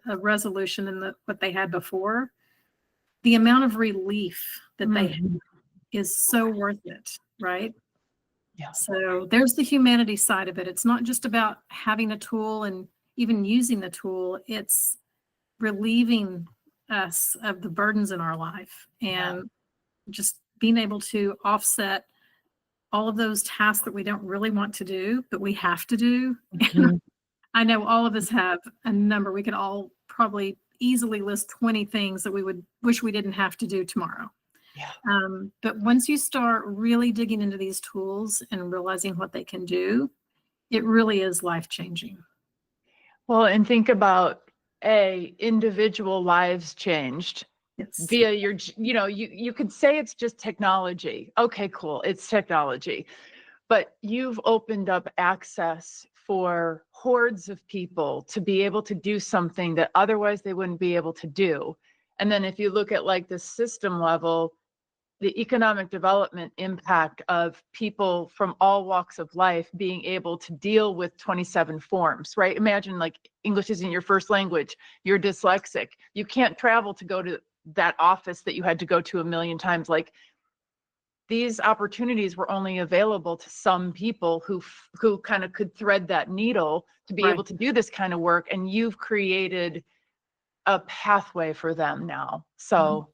a resolution than what they had before. The amount of relief that they have is so worth it, right? Yeah. So there's the humanity side of it. It's not just about having a tool and even using the tool. It's relieving us of the burdens in our life, and just being able to offset all of those tasks that we don't really want to do, but we have to do. I know all of us have a number. We could all probably easily list 20 things that we would wish we didn't have to do tomorrow. Yeah. But once you start really digging into these tools and realizing what they can do, it really is life-changing. Well, and think about individual lives changed via your, you could say it's just technology. Okay, cool. It's technology, but you've opened up access for hordes of people to be able to do something that otherwise they wouldn't be able to do. And then if you look at like the system level, the economic development impact of people from all walks of life being able to deal with 27 forms, right? Imagine like English isn't your first language, you're dyslexic, you can't travel to go to that office that you had to go to a million times. Like, these opportunities were only available to some people who kind of could thread that needle to be able to do this kind of work, and you've created a pathway for them now. So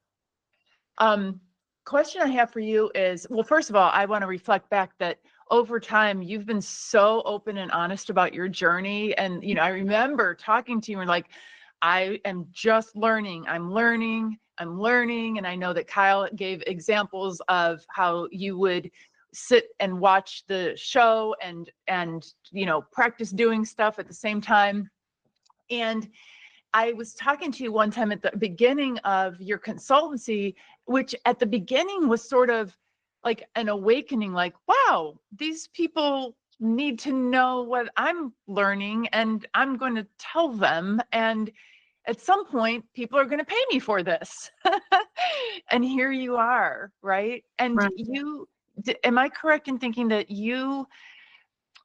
question I have for you is, well, first of all, I want to reflect back that over time, you've been so open and honest about your journey. And, I remember talking to you and like, I am just learning. I'm learning. And I know that Kyle gave examples of how you would sit and watch the show and practice doing stuff at the same time. And I was talking to you one time at the beginning of your consultancy, which at the beginning was sort of like an awakening, like, wow, these people need to know what I'm learning and I'm going to tell them. And at some point, people are going to pay me for this. And here you are, right? And Right. am I correct in thinking that you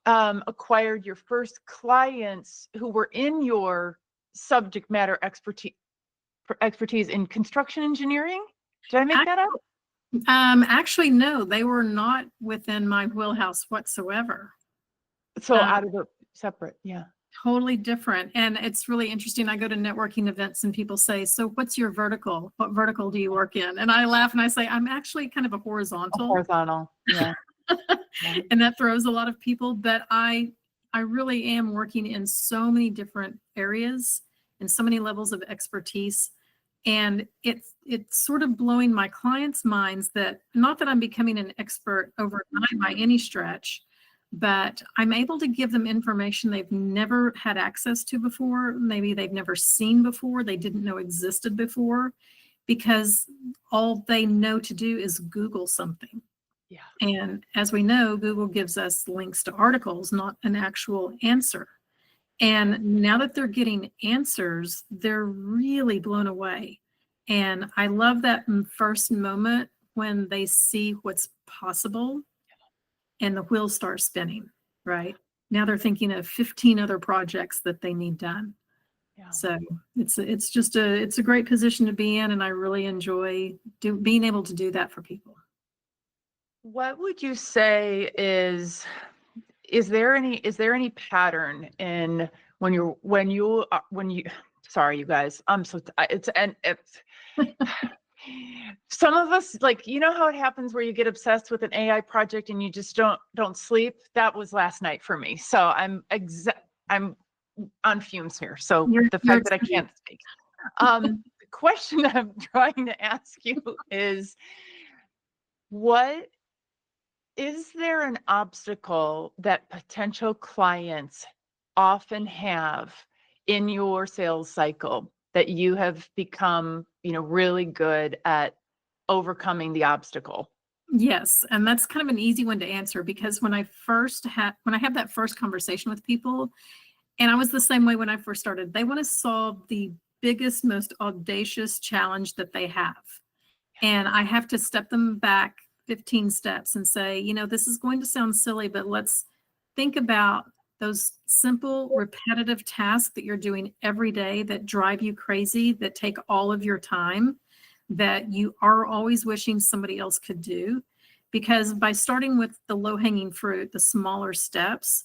acquired your first clients who were in your subject matter expertise in construction engineering? Did I make that up? Actually, no, they were not within my wheelhouse whatsoever. So out of the separate, yeah. Totally different. And it's really interesting. I go to networking events and people say, so what's your vertical? What vertical do you work in? And I laugh and I say, I'm actually kind of a horizontal. Horizontal, yeah. And that throws a lot of people, but I really am working in so many different areas and so many levels of expertise. And it's sort of blowing my clients' minds that, not that I'm becoming an expert overnight by any stretch, but I'm able to give them information they've never had access to before. Maybe they've never seen before, they didn't know existed before, because all they know to do is Google something. Yeah. And as we know, Google gives us links to articles, not an actual answer. And now that they're getting answers, they're really blown away. And I love that first moment when they see what's possible and the wheels start spinning, right? Now they're thinking of 15 other projects that they need done. Yeah. So it's a great position to be in, and I really enjoy being able to do that for people. What would you say is there any pattern in sorry, you guys, it's some of us, like, how it happens where you get obsessed with an AI project and you just don't sleep. That was last night for me. So I'm on fumes here. So the fact that I can't speak. The question I'm trying to ask you is, is there an obstacle that potential clients often have in your sales cycle that you have become, really good at overcoming the obstacle? Yes, and that's kind of an easy one to answer, because when I have that first conversation with people, and I was the same way when I first started, they want to solve the biggest, most audacious challenge that they have. And I have to step them back 15 steps and say, this is going to sound silly, but let's think about those simple, repetitive tasks that you're doing every day that drive you crazy, that take all of your time, that you are always wishing somebody else could do. Because by starting with the low-hanging fruit, the smaller steps,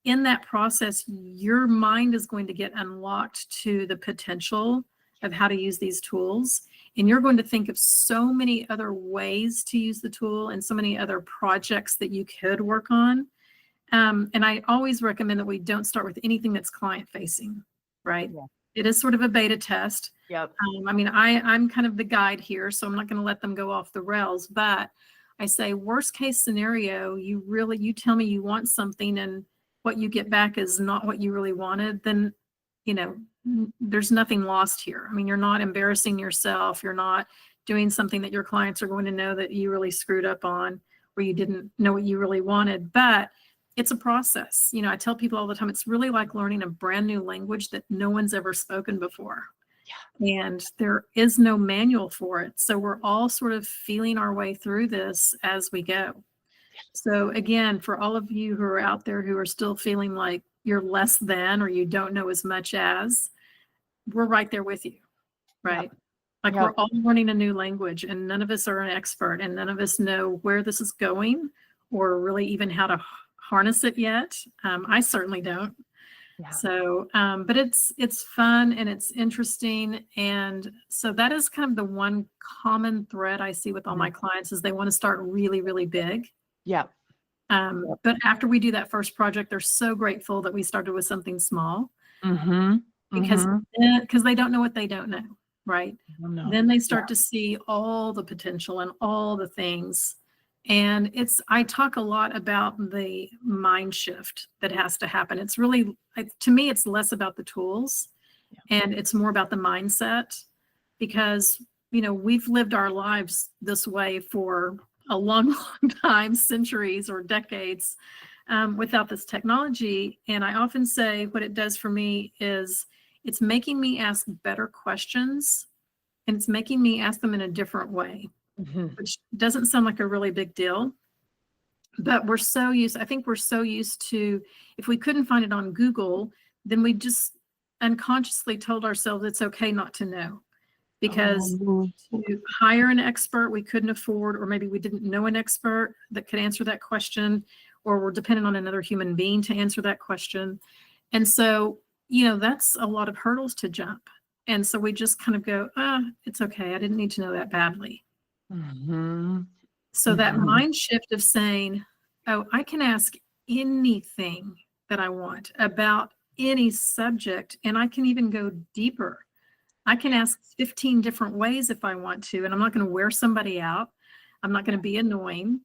in that process, your mind is going to get unlocked to the potential of how to use these tools. And you're going to think of so many other ways to use the tool and so many other projects that you could work on. And I always recommend that we don't start with anything that's client facing, right? Yeah. It is sort of a beta test. Yep. I'm kind of the guide here, so I'm not going to let them go off the rails, but I say worst case scenario, you tell me you want something and what you get back is not what you really wanted, then, there's nothing lost here. You're not embarrassing yourself. You're not doing something that your clients are going to know that you really screwed up on, or you didn't know what you really wanted. But it's a process. I tell people all the time, it's really like learning a brand new language that no one's ever spoken before. Yeah. And there is no manual for it. So we're all sort of feeling our way through this as we go. So again, for all of you who are out there who are still feeling like you're less than, or you don't know as much as, we're right there with you, right? Yep. Like yep. We're all learning a new language, and none of us are an expert, and none of us know where this is going or really even how to harness it yet. I certainly don't. Yeah. So, but it's fun and it's interesting. And so that is kind of the one common thread I see with all my clients is they want to start really, really big. Yeah. But after we do that first project, they're so grateful that we started with something small. Mm-hmm. Because they don't know what they don't know, right? No. Then they start to see all the potential and all the things And I talk a lot about the mind shift that has to happen. It's really, to me, it's less about the tools and it's more about the mindset, because, we've lived our lives this way for a long, long time, centuries or decades, without this technology. And I often say what it does for me is it's making me ask better questions, and it's making me ask them in a different way, which doesn't sound like a really big deal. But I think we're so used to, if we couldn't find it on Google, then we just unconsciously told ourselves it's okay not to know, because to hire an expert we couldn't afford, or maybe we didn't know an expert that could answer that question, or we're dependent on another human being to answer that question. And so, that's a lot of hurdles to jump. And so we just kind of go, it's okay. I didn't need to know that badly. So that mind shift of saying, oh, I can ask anything that I want about any subject, and I can even go deeper. I can ask 15 different ways if I want to, and I'm not going to wear somebody out. I'm not going to be annoying.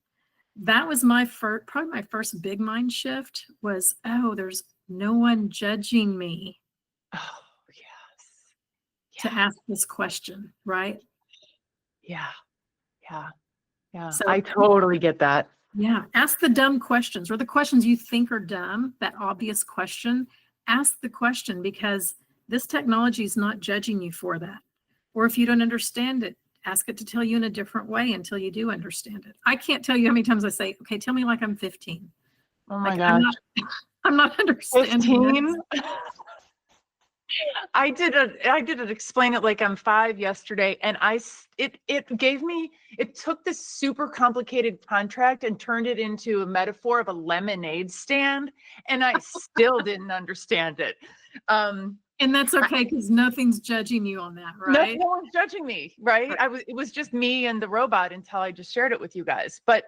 That was probably my first big mind shift was, oh, there's no one judging me. Oh, yes. To ask this question, right? Yeah. So, I totally get that. Yeah. Ask the dumb questions, or the questions you think are dumb, that obvious question. Ask the question, because this technology is not judging you for that. Or if you don't understand it, ask it to tell you in a different way until you do understand it. I can't tell you how many times I say, okay, tell me like I'm 15. Oh my gosh. I'm not understanding 15? I did it explain it like I'm 5 yesterday, and it took this super complicated contract and turned it into a metaphor of a lemonade stand, and I still didn't understand it. And that's okay, because nothing's judging you on that, right? No one's judging me, right? It was just me and the robot until I just shared it with you guys. But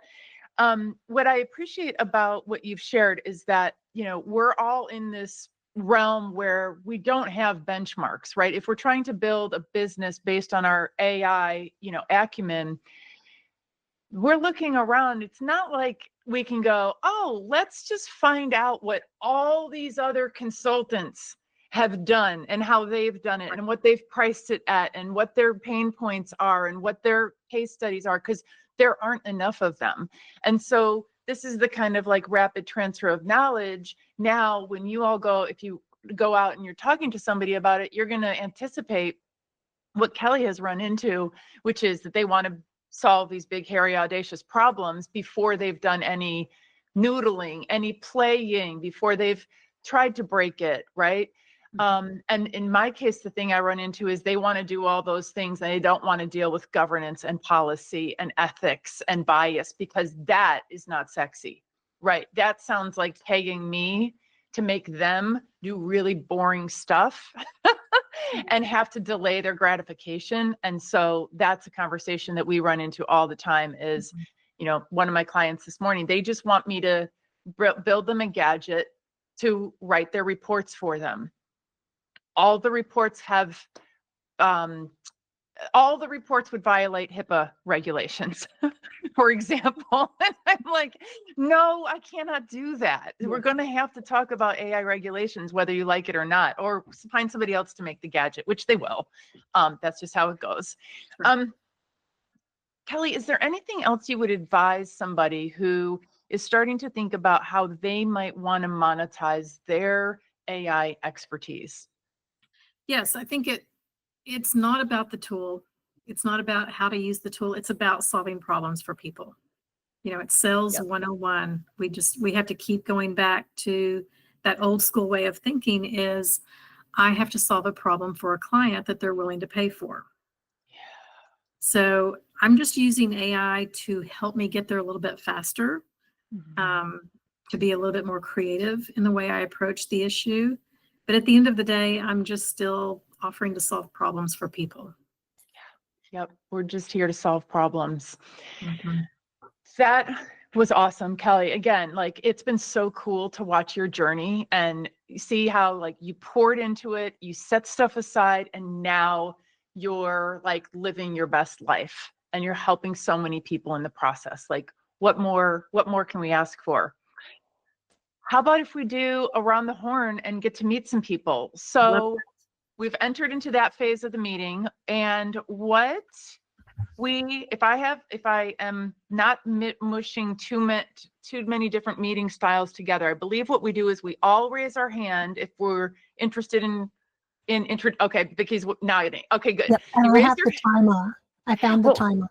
what I appreciate about what you've shared is that, we're all in this realm where we don't have benchmarks, right? If we're trying to build a business based on our AI, acumen, we're looking around. It's not like we can go, oh, let's just find out what all these other consultants have done and how they've done it and what they've priced it at and what their pain points are and what their case studies are, because there aren't enough of them. And so this is the kind of like rapid transfer of knowledge. Now, when you all if you go out and you're talking to somebody about it, you're going to anticipate what Kellye has run into, which is that they want to solve these big, hairy, audacious problems before they've done any noodling, any playing, before they've tried to break it, right? And in my case, the thing I run into is they want to do all those things and they don't want to deal with governance and policy and ethics and bias, because that is not sexy, right? That sounds like paying me to make them do really boring stuff and have to delay their gratification. And so that's a conversation that we run into all the time is, one of my clients this morning, they just want me to build them a gadget to write their reports for them. All the reports would violate HIPAA regulations, for example. And I'm like, no, I cannot do that. We're going to have to talk about AI regulations, whether you like it or not, or find somebody else to make the gadget, which they will. That's just how it goes. Kellye, is there anything else you would advise somebody who is starting to think about how they might want to monetize their AI expertise? Yes, I think it's not about the tool. It's not about how to use the tool. It's about solving problems for people. It's sales 101. We have to keep going back to that old school way of thinking is I have to solve a problem for a client that they're willing to pay for. Yeah. So I'm just using AI to help me get there a little bit faster, to be a little bit more creative in the way I approach the issue. But at the end of the day, I'm just still offering to solve problems for people. Yep. We're just here to solve problems. That was awesome, Kellye. Again, it's been so cool to watch your journey and see how you poured into it, you set stuff aside, and now you're living your best life and you're helping so many people in the process. what more can we ask for? How about if we do around the horn and get to meet some people? So we've entered into that phase of the meeting, and if I am not mushing too many different meeting styles together, I believe what we do is we all raise our hand if we're interested in okay, Vicky's nodding. Okay, good. Yep, You and I raise have your the timer. I found the timer.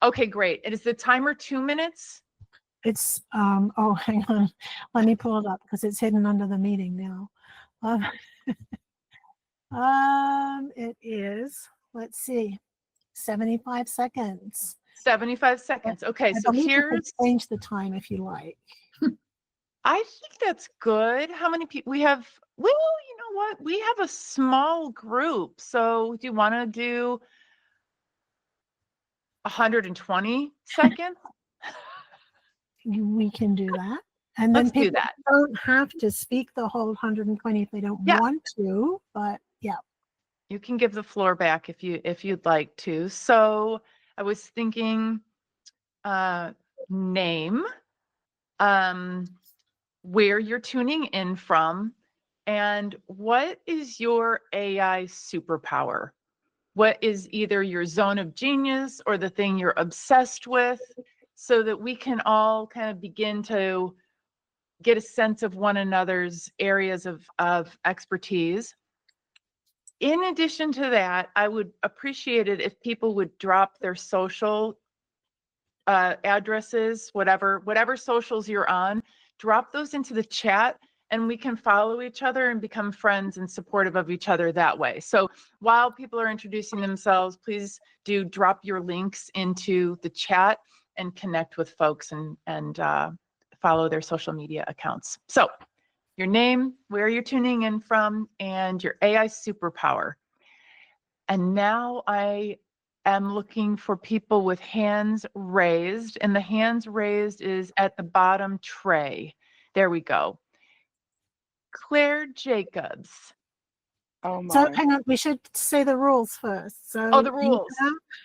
Okay, great. And is the timer 2 minutes? It's oh, hang on, let me pull it up because it's hidden under the meeting now. It is, let's see, 75 seconds. 75 seconds. Okay, I so believe you here's can change the time if you like. I think that's good. How many people we have? Well, you know what? We have a small group. So do you want to do 120 seconds? We can do that. And then Let's do people that. don't have to speak the whole 120 if they don't Yeah. want to, but yeah. You can give the floor back if you'd like to. So I was thinking name, where you're tuning in from, and what is your AI superpower? What is either your zone of genius or the thing you're obsessed with, so that we can all kind of begin to get a sense of one another's areas of expertise. In addition to that, I would appreciate it if people would drop their social addresses, whatever socials you're on, drop those into the chat, and we can follow each other and become friends and supportive of each other that way. So while people are introducing themselves, please do drop your links into the chat and connect with folks and follow their social media accounts. So your name, where you're tuning in from, and your AI superpower. And now I am looking for people with hands raised, and the hands raised is at the bottom tray. There we go. Claire Jacobs. Oh So my. hang on, we should say the rules first. So Oh, the rules.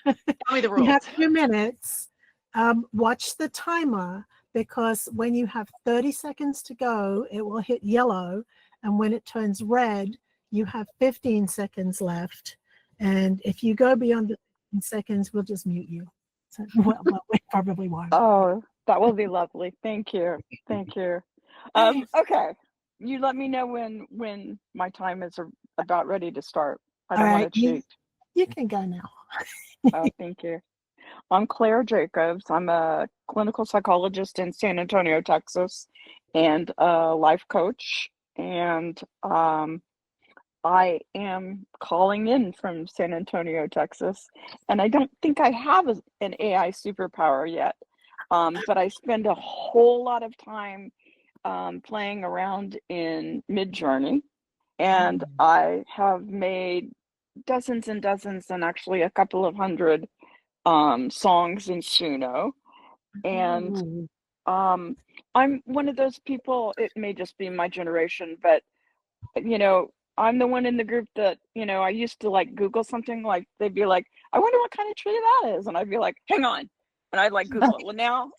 Tell me the you rules. have 2 minutes. Watch the timer, because when you have 30 seconds to go, it will hit yellow. And when it turns red, you have 15 seconds left. And if you go beyond the 15 seconds, we'll just mute you. So, well, we probably won't. Oh, that will be lovely. Thank you. Thank you. Okay. You let me know when my time is about ready to start. I don't want to cheat. You can go now. Oh, thank you. I'm Claire Jacobs. I'm a clinical psychologist in San Antonio, Texas, and a life coach. And I am calling in from San Antonio, Texas, and I don't think I have an AI superpower yet, but I spend a whole lot of time playing around in Midjourney, and I have made dozens and dozens, and actually a couple of hundred songs in Suno, and I'm one of those people. It may just be my generation, but I'm the one in the group that, I used to like Google something, like they'd be like, I wonder what kind of tree that is. And I'd be like, hang on. And I'd like Google it. Well, now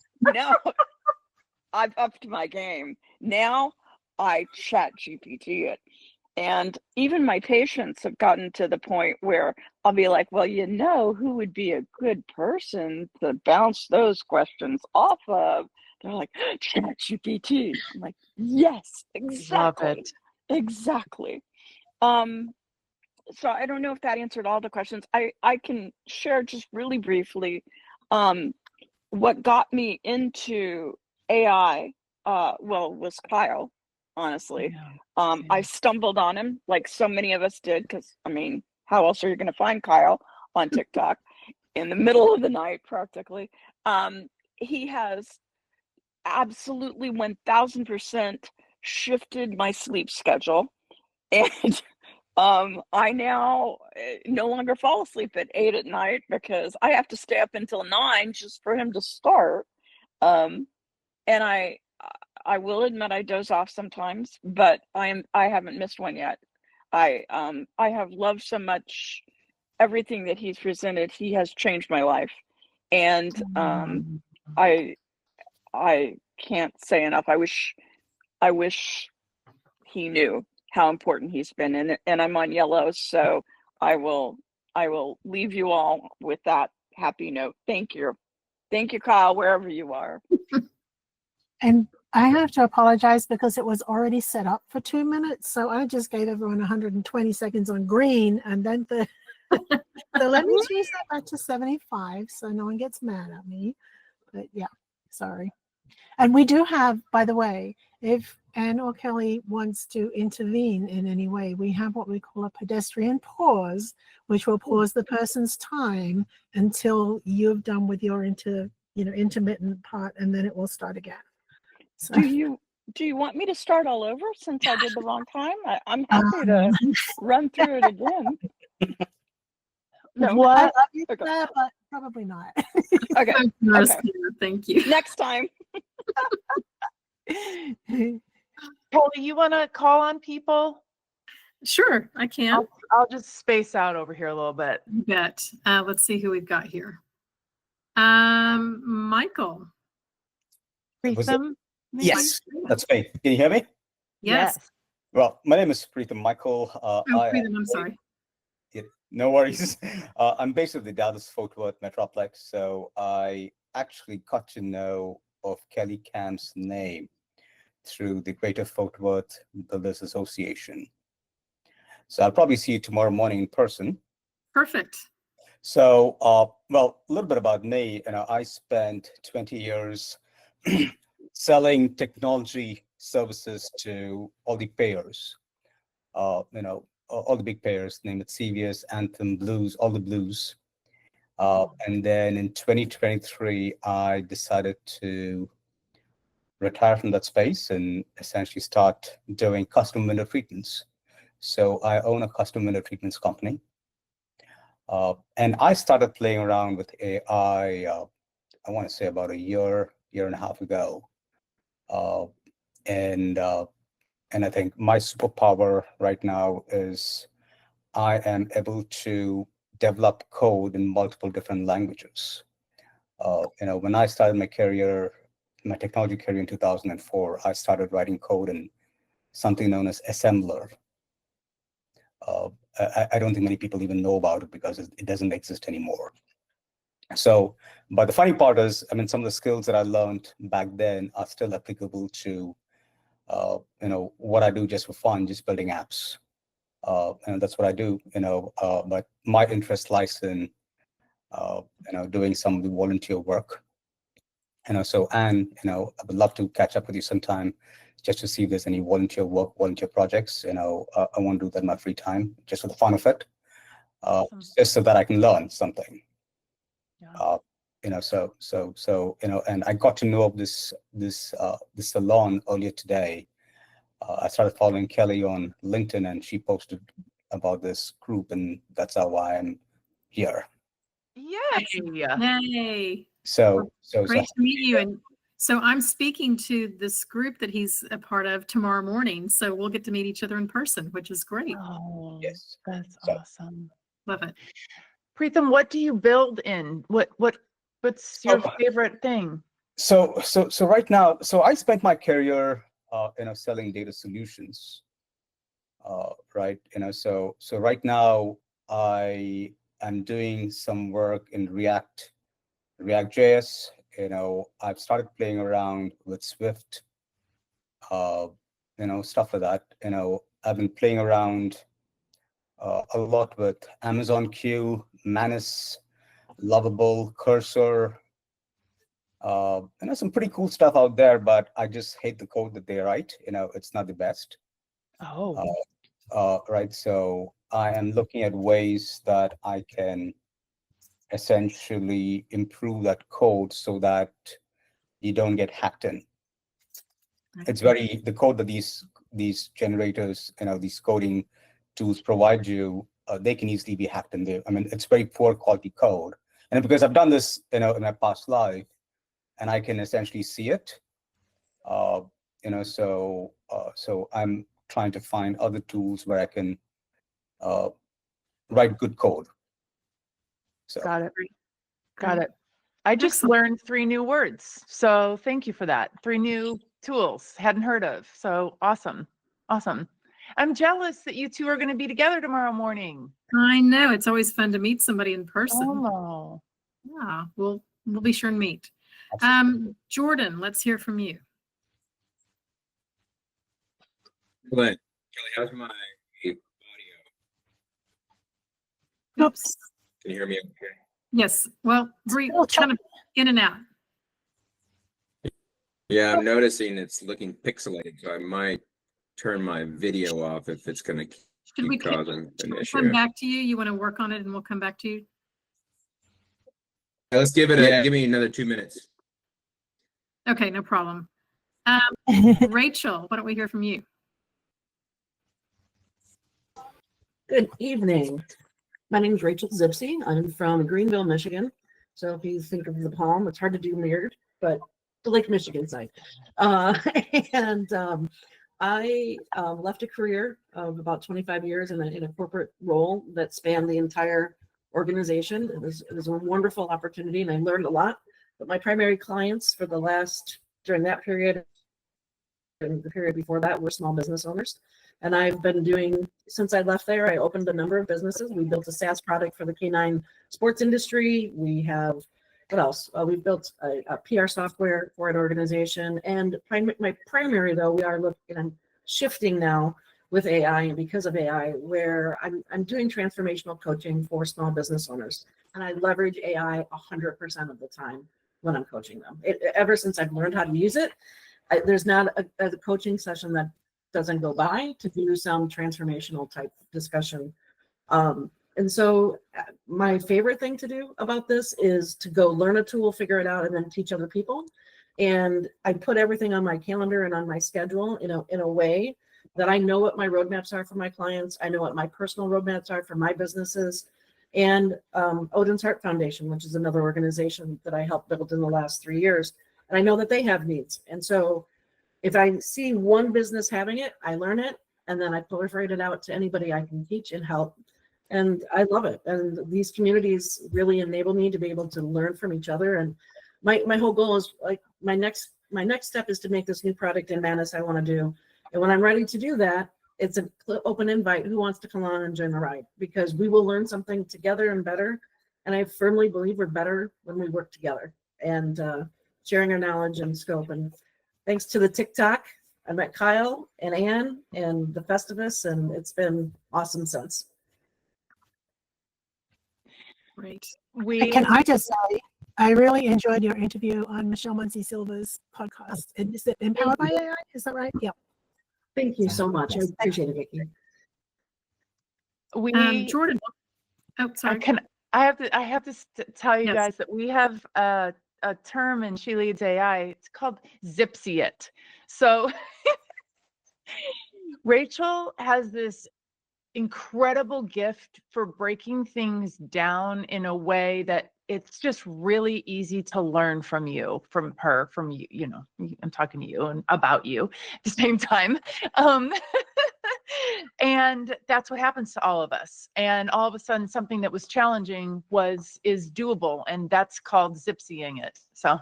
I've upped my game. Now I chat GPT it. And even my patients have gotten to the point where I'll be like, well, who would be a good person to bounce those questions off of? They're like, chat GPT. I'm like, yes, exactly. Love it. Exactly. So I don't know if that answered all the questions. I can share just really briefly what got me into AI was Kyle, honestly. I stumbled on him like so many of us did, because how else are you going to find Kyle on TikTok in the middle of the night practically? He has absolutely 1000% shifted my sleep schedule. And I now no longer fall asleep at 8 at night because I have to stay up until 9 just for him to start. And I will admit I doze off sometimes, but I haven't missed one yet. I have loved so much everything that he's presented. He has changed my life, and I I can't say enough. I wish he knew how important he's been, and I'm on yellow, so I will leave you all with that happy note. Thank you, Kyle, wherever you are. And I have to apologize because it was already set up for 2 minutes. So I just gave everyone 120 seconds on green and then so let me change that back to 75 so no one gets mad at me. But yeah, sorry. And we do have, by the way, if Anne or Kelley wants to intervene in any way, we have what we call a pedestrian pause, which will pause the person's time until you've done with your intermittent part, and then it will start again. So, Do you want me to start all over since I did the wrong time? I'm happy to run through it again. No. I What? love you for Okay. that, but probably not. Okay. Not Okay. as clear, thank you. Next time. Polly, you want to call on people? Sure, I can. I'll just space out over here a little bit. You bet. Let's see who we've got here. Michael. Was it- Preetham? maybe? Yes, that's me. Can you hear me? Yes. Well, my name is Preetham Michael. Oh, Freedom, I'm sorry. No worries. I'm based in the Dallas-Fort Worth Metroplex, so I actually got to know of Kellye Camp's name through the Greater Fort Worth Builders Association. So I'll probably see you tomorrow morning in person. Perfect. So, well, a little bit about me. I spent 20 years selling technology services to all the payers. All the big payers, name it CVS, Anthem, Blues, all the blues. And then in 2023, I decided to retire from that space and essentially start doing custom window treatments. So I own a custom window treatments company. And I started playing around with AI, I want to say about a year and a half ago. And I think my superpower right now is I am able to develop code in multiple different languages. When I started my technology career in 2004, I started writing code in something known as assembler. I don't think many people even know about it because it doesn't exist anymore. So, but the funny part is, some of the skills that I learned back then are still applicable to, what I do just for fun, just building apps. And that's what I do, but my interest lies in, doing some of the volunteer work. So Anne, I would love to catch up with you sometime just to see if there's any volunteer work, volunteer projects. I want to do that in my free time, just for the fun of it, Awesome. just so that I can learn something. Yeah. And I got to know of this Salon earlier today. I started following Kelley on LinkedIn, and she posted about this group, and that's how I'm here. Yay. Yay. So Great to meet you. And so I'm speaking to this group that he's a part of tomorrow morning. So we'll get to meet each other in person, which is great. Oh, yes. that's So- awesome. Love it. Preetham, what do you build in? What's your favorite thing? So right now, I spent my career, selling data solutions. Right. So right now I am doing some work in React.js. I've started playing around with Swift, stuff like that. I've been playing around a lot with Amazon Q, Manus, Lovable, Cursor. Some pretty cool stuff out there, but I just hate the code that they write. It's not the best. Oh, Right. So I am looking at ways that I can essentially improve that code so that you don't get hacked in. It's the code that these generators, these coding tools provide you, they can easily be hacked in there. It's very poor quality code. And because I've done this, in my past life, and I can essentially see it, so I'm trying to find other tools where I can write good code. So got it. Great. Got it. I just Excellent. learned 3 new words. So thank you for that. 3 new tools hadn't heard of. So awesome. Awesome. I'm jealous that you two are going to be together tomorrow morning. I know it's always fun to meet somebody in person. Oh. Yeah, we'll be sure and meet. Jordan, let's hear from you. Glenn, Kellye, how's my audio? Oops. Can you hear me okay? Yes. Well, Bree, little kind of in and out. Yeah, I'm noticing it's looking pixelated, so I might turn my video off if it's going to Should we keep causing an come issue. back to you? You want to work on it and we'll come back to you? Let's give it give me another 2 minutes. Okay, no problem. Rachel, why don't we hear from you? Good evening. My name is Rachel Zipsey. I'm from Greenville, Michigan. So if you think of the palm, it's hard to do weird, but the Lake Michigan side. I left a career of about 25 years in a corporate role that spanned the entire organization. It was a wonderful opportunity and I learned a lot. But my primary clients during that period and the period before that were small business owners. And I've been doing, since I left there, I opened a number of businesses. We built a SaaS product for the canine sports industry. We have, what else? We've built a PR software for an organization. And my primary, though, we are looking and shifting now with AI, and because of AI, where I'm doing transformational coaching for small business owners. And I leverage AI 100% of the time when I'm coaching them. Ever since I've learned how to use it, there's not a coaching session that doesn't go by to do some transformational type discussion. And so my favorite thing to do about this is to go learn a tool, figure it out, and then teach other people. And I put everything on my calendar and on my schedule in a way that I know what my roadmaps are for my clients. I know what my personal roadmaps are for my businesses. And Odin's Heart Foundation, which is another organization that I helped build in the last 3 years. And I know that they have needs. And so if I see one business having it, I learn it, and then I proliferate it out to anybody I can teach and help. And I love it. And these communities really enable me to be able to learn from each other. And my whole goal is like my next step is to make this new product in Manus I want to do. And when I'm ready to do that, it's an open invite. Who wants to come on and join the ride? Because we will learn something together and better. And I firmly believe we're better when we work together and sharing our knowledge and scope. And thanks to the TikTok, I met Kyle and Anne and the Festivus, and it's been awesome since. Great. Can I just say, I really enjoyed your interview on Michelle Muncie Silva's podcast. And is it Empowered by AI? Is that right? Yeah. Thank you so much. I appreciate it, Vicki. Jordan. Oh, sorry. I have to tell you Yes. guys that we have a term in She Leads AI. It's called Zipsy It. So Rachel has this incredible gift for breaking things down in a way that it's just really easy to learn from you, from her, from you. You know, I'm talking to you and about you at the same time. And that's what happens to all of us. And all of a sudden, something that was challenging is doable, and that's called zipsying it. So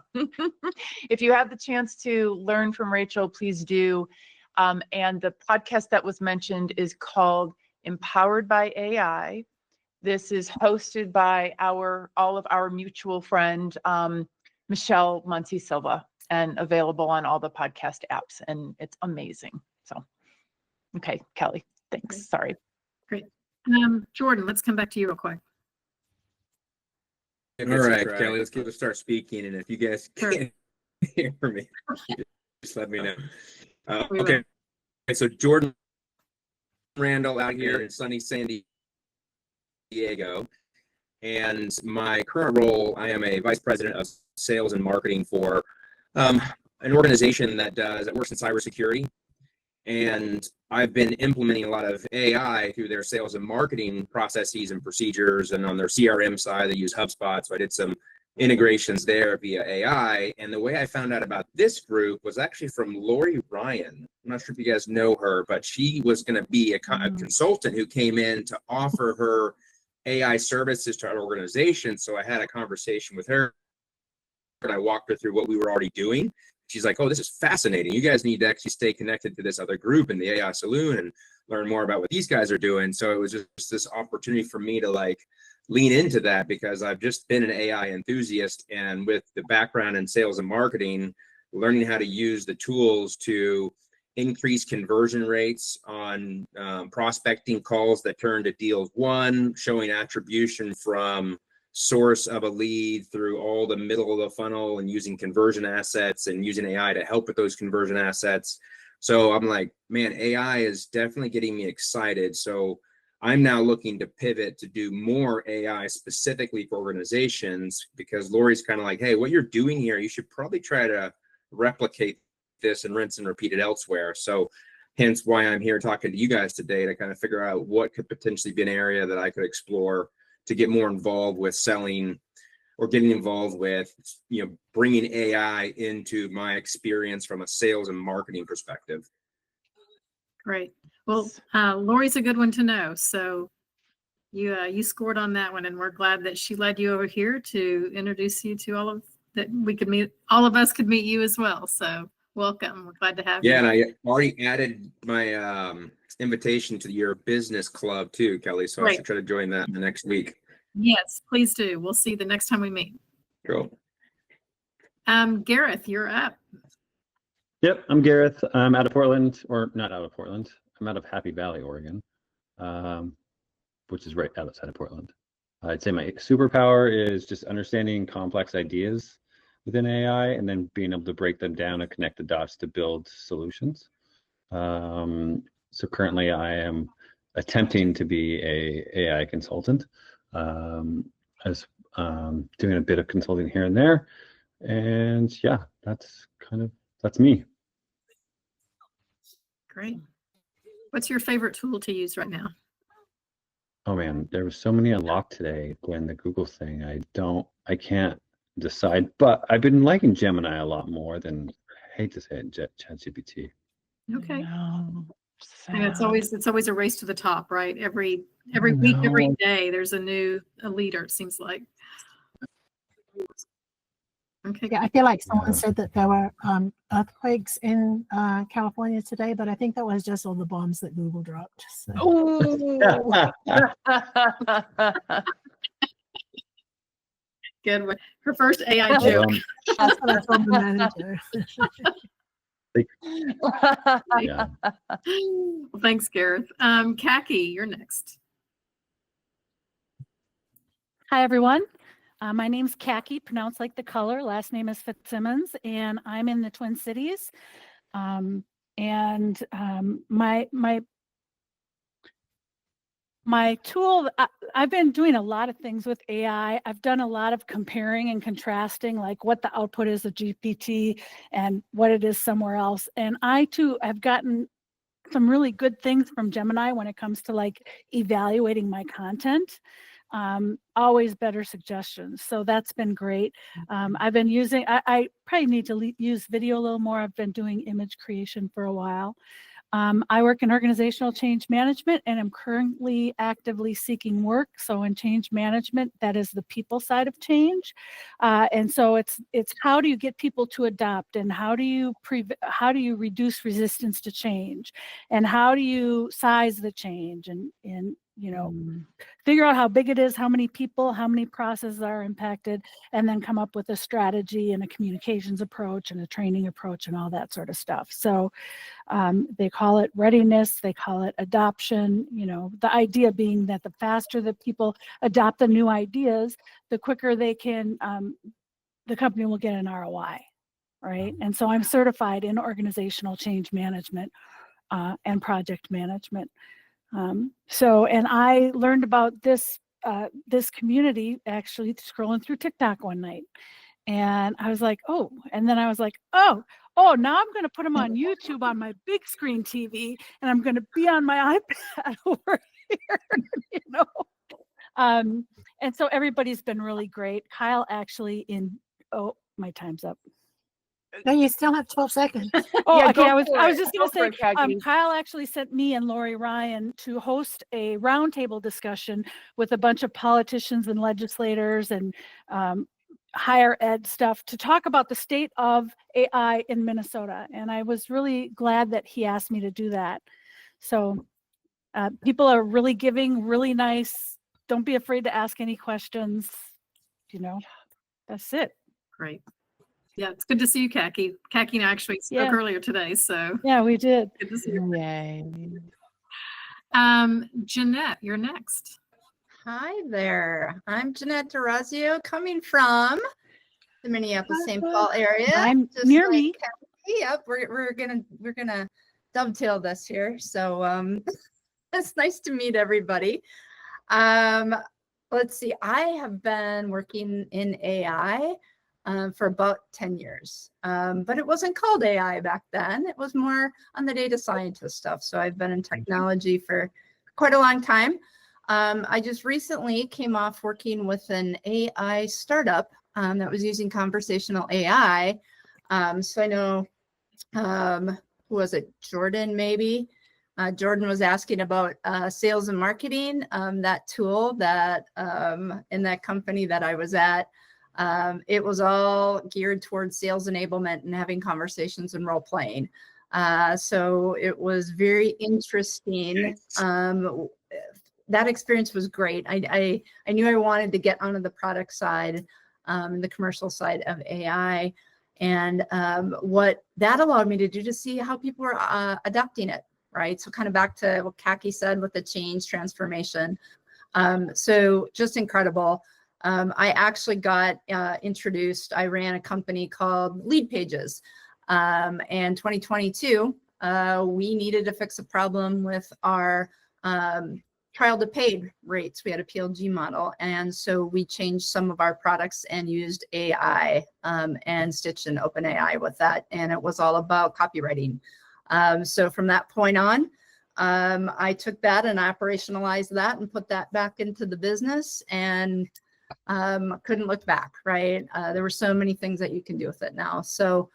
if you have the chance to learn from Rachel, please do. And the podcast that was mentioned is called Empowered by AI. This is hosted by all of our mutual friend, Michelle Muncie Silva, and available on all the podcast apps. And it's amazing. So, okay, Kellye, thanks. Great. Sorry. Great. Jordan, let's come back to you real quick. All right, Kellye, let's start speaking. And if you guys can't hear me, just let me know. Okay. So Jordan Randall out here in sunny San Diego. And my current role, I am a vice president of sales and marketing for an organization that works in cybersecurity. And I've been implementing a lot of AI through their sales and marketing processes and procedures. And on their CRM side, they use HubSpot. So I did some integrations there via AI. And the way I found out about this group was actually from Lori Ryan. I'm not sure if you guys know her, but she was going to be a consultant who came in to offer her AI services to our organization. So I had a conversation with her and I walked her through what we were already doing. She's like, oh, this is fascinating. You guys need to actually stay connected to this other group in the AI Saloon and learn more about what these guys are doing. So it was just this opportunity for me to like lean into that, because I've just been an AI enthusiast, and with the background in sales and marketing, learning how to use the tools to increase conversion rates on prospecting calls that turn to deals won, showing attribution from source of a lead through all the middle of the funnel, and using conversion assets and using AI to help with those conversion assets. So I'm like, man, AI is definitely getting me excited. So I'm now looking to pivot to do more AI specifically for organizations, because Lori's kind of like, hey, what you're doing here, you should probably try to replicate this and rinse and repeat it elsewhere. So hence why I'm here talking to you guys today, to kind of figure out what could potentially be an area that I could explore to get more involved with selling, or getting involved with, you know, bringing AI into my experience from a sales and marketing perspective. Great. Well, Lori's a good one to know. So you scored on that one, and we're glad that she led you over here to introduce you to all of that. We could meet, all of us could meet you as well. So welcome. We're glad to have you. Yeah, and I already added my invitation to your business club too, Kelly. So I should try to join that in the next week. Yes, please do. We'll see you the next time we meet. Cool. Gareth, you're up. Yep, I'm Gareth. I'm out of Portland, or not out of Portland. I'm out of Happy Valley, Oregon, which is right outside of Portland. I'd say my superpower is just understanding complex ideas within AI, and then being able to break them down and connect the dots to build solutions. So currently I am attempting to be a AI consultant. As doing a bit of consulting here and there. And yeah, that's me. Great. What's your favorite tool to use right now? Oh man, there was so many unlocked today when the Google thing. I can't decide, but I've been liking Gemini a lot more than, I hate to say it, ChatGPT. Okay. No, And it's always a race to the top, right? Every week, every day, there's a leader, it seems like. Okay. Yeah, I feel like someone said that there were earthquakes in California today, but I think that was just all the bombs that Google dropped. So. Good one. Her first AI joke. That's what I told the manager. Yeah. Well, thanks, Gareth. Kaki, you're next. Hi, everyone. My name's Kaki, pronounced like the color. Last name is Fitzsimmons, and I'm in the Twin Cities. My tool, I've been doing a lot of things with AI. I've done a lot of comparing and contrasting, like what the output is of GPT and what it is somewhere else. And I too have gotten some really good things from Gemini when it comes to like evaluating my content. Always better suggestions. So that's been great. I've been using, I probably need to use video a little more. I've been doing image creation for a while. I work in organizational change management, and I'm currently actively seeking work. So in change management, that is the people side of change. And so it's how do you get people to adopt, and how do you reduce resistance to change, and how do you size the change, and you know, figure out how big it is, how many people, how many processes are impacted, and then come up with a strategy and a communications approach and a training approach and all that sort of stuff. So they call it readiness, they call it adoption, you know, the idea being that the faster that people adopt the new ideas, the quicker they can, the company will get an ROI, right? And so I'm certified in organizational change management and project management. And I learned about this community actually scrolling through TikTok one night, and I was like, oh, and then I was like, oh, now I'm going to put them on YouTube on my big screen TV, and I'm going to be on my iPad over here, you know. And so everybody's been really great. Kyle actually my time's up. No, you still have 12 seconds. Oh, Yeah, okay. I was go just going to say, for it, Kaki. Kyle actually sent me and Lori Ryan to host a roundtable discussion with a bunch of politicians and legislators and higher ed stuff to talk about the state of AI in Minnesota. And I was really glad that he asked me to do that. So people are really giving, really nice. Don't be afraid to ask any questions. You know, that's it. Great. Yeah, it's good to see you, Khaki. Khaki and I actually spoke earlier today, so Yeah, we did. good to see you. Yay. Jeanette, you're next. Hi there. I'm Jeanette DeRazio coming from the Minneapolis-St. Paul area. I'm just near like me. Kelly. Yep, we're gonna dovetail this here. So it's nice to meet everybody. Let's see. I have been working in AI for about 10 years, but it wasn't called AI back then. It was more on the data scientist stuff. So I've been in technology for quite a long time. I just recently came off working with an AI startup that was using conversational AI. So I know, who was it? Jordan, maybe. Jordan was asking about sales and marketing, that tool that in that company that I was at. It was all geared towards sales enablement and having conversations and role playing. So it was very interesting. That experience was great. I knew I wanted to get onto the product side, the commercial side of AI, and what that allowed me to do to see how people were adopting it, right? So kind of back to what Khaki said with the change transformation. So just incredible. I actually got introduced. I ran a company called Lead Pages, and 2022, we needed to fix a problem with our trial to paid rates. We had a PLG model. And so we changed some of our products and used AI and stitched in OpenAI with that. And it was all about copywriting. So from that point on, I took that and operationalized that and put that back into the business and couldn't look back, right? There were so many things that you can do with it now. So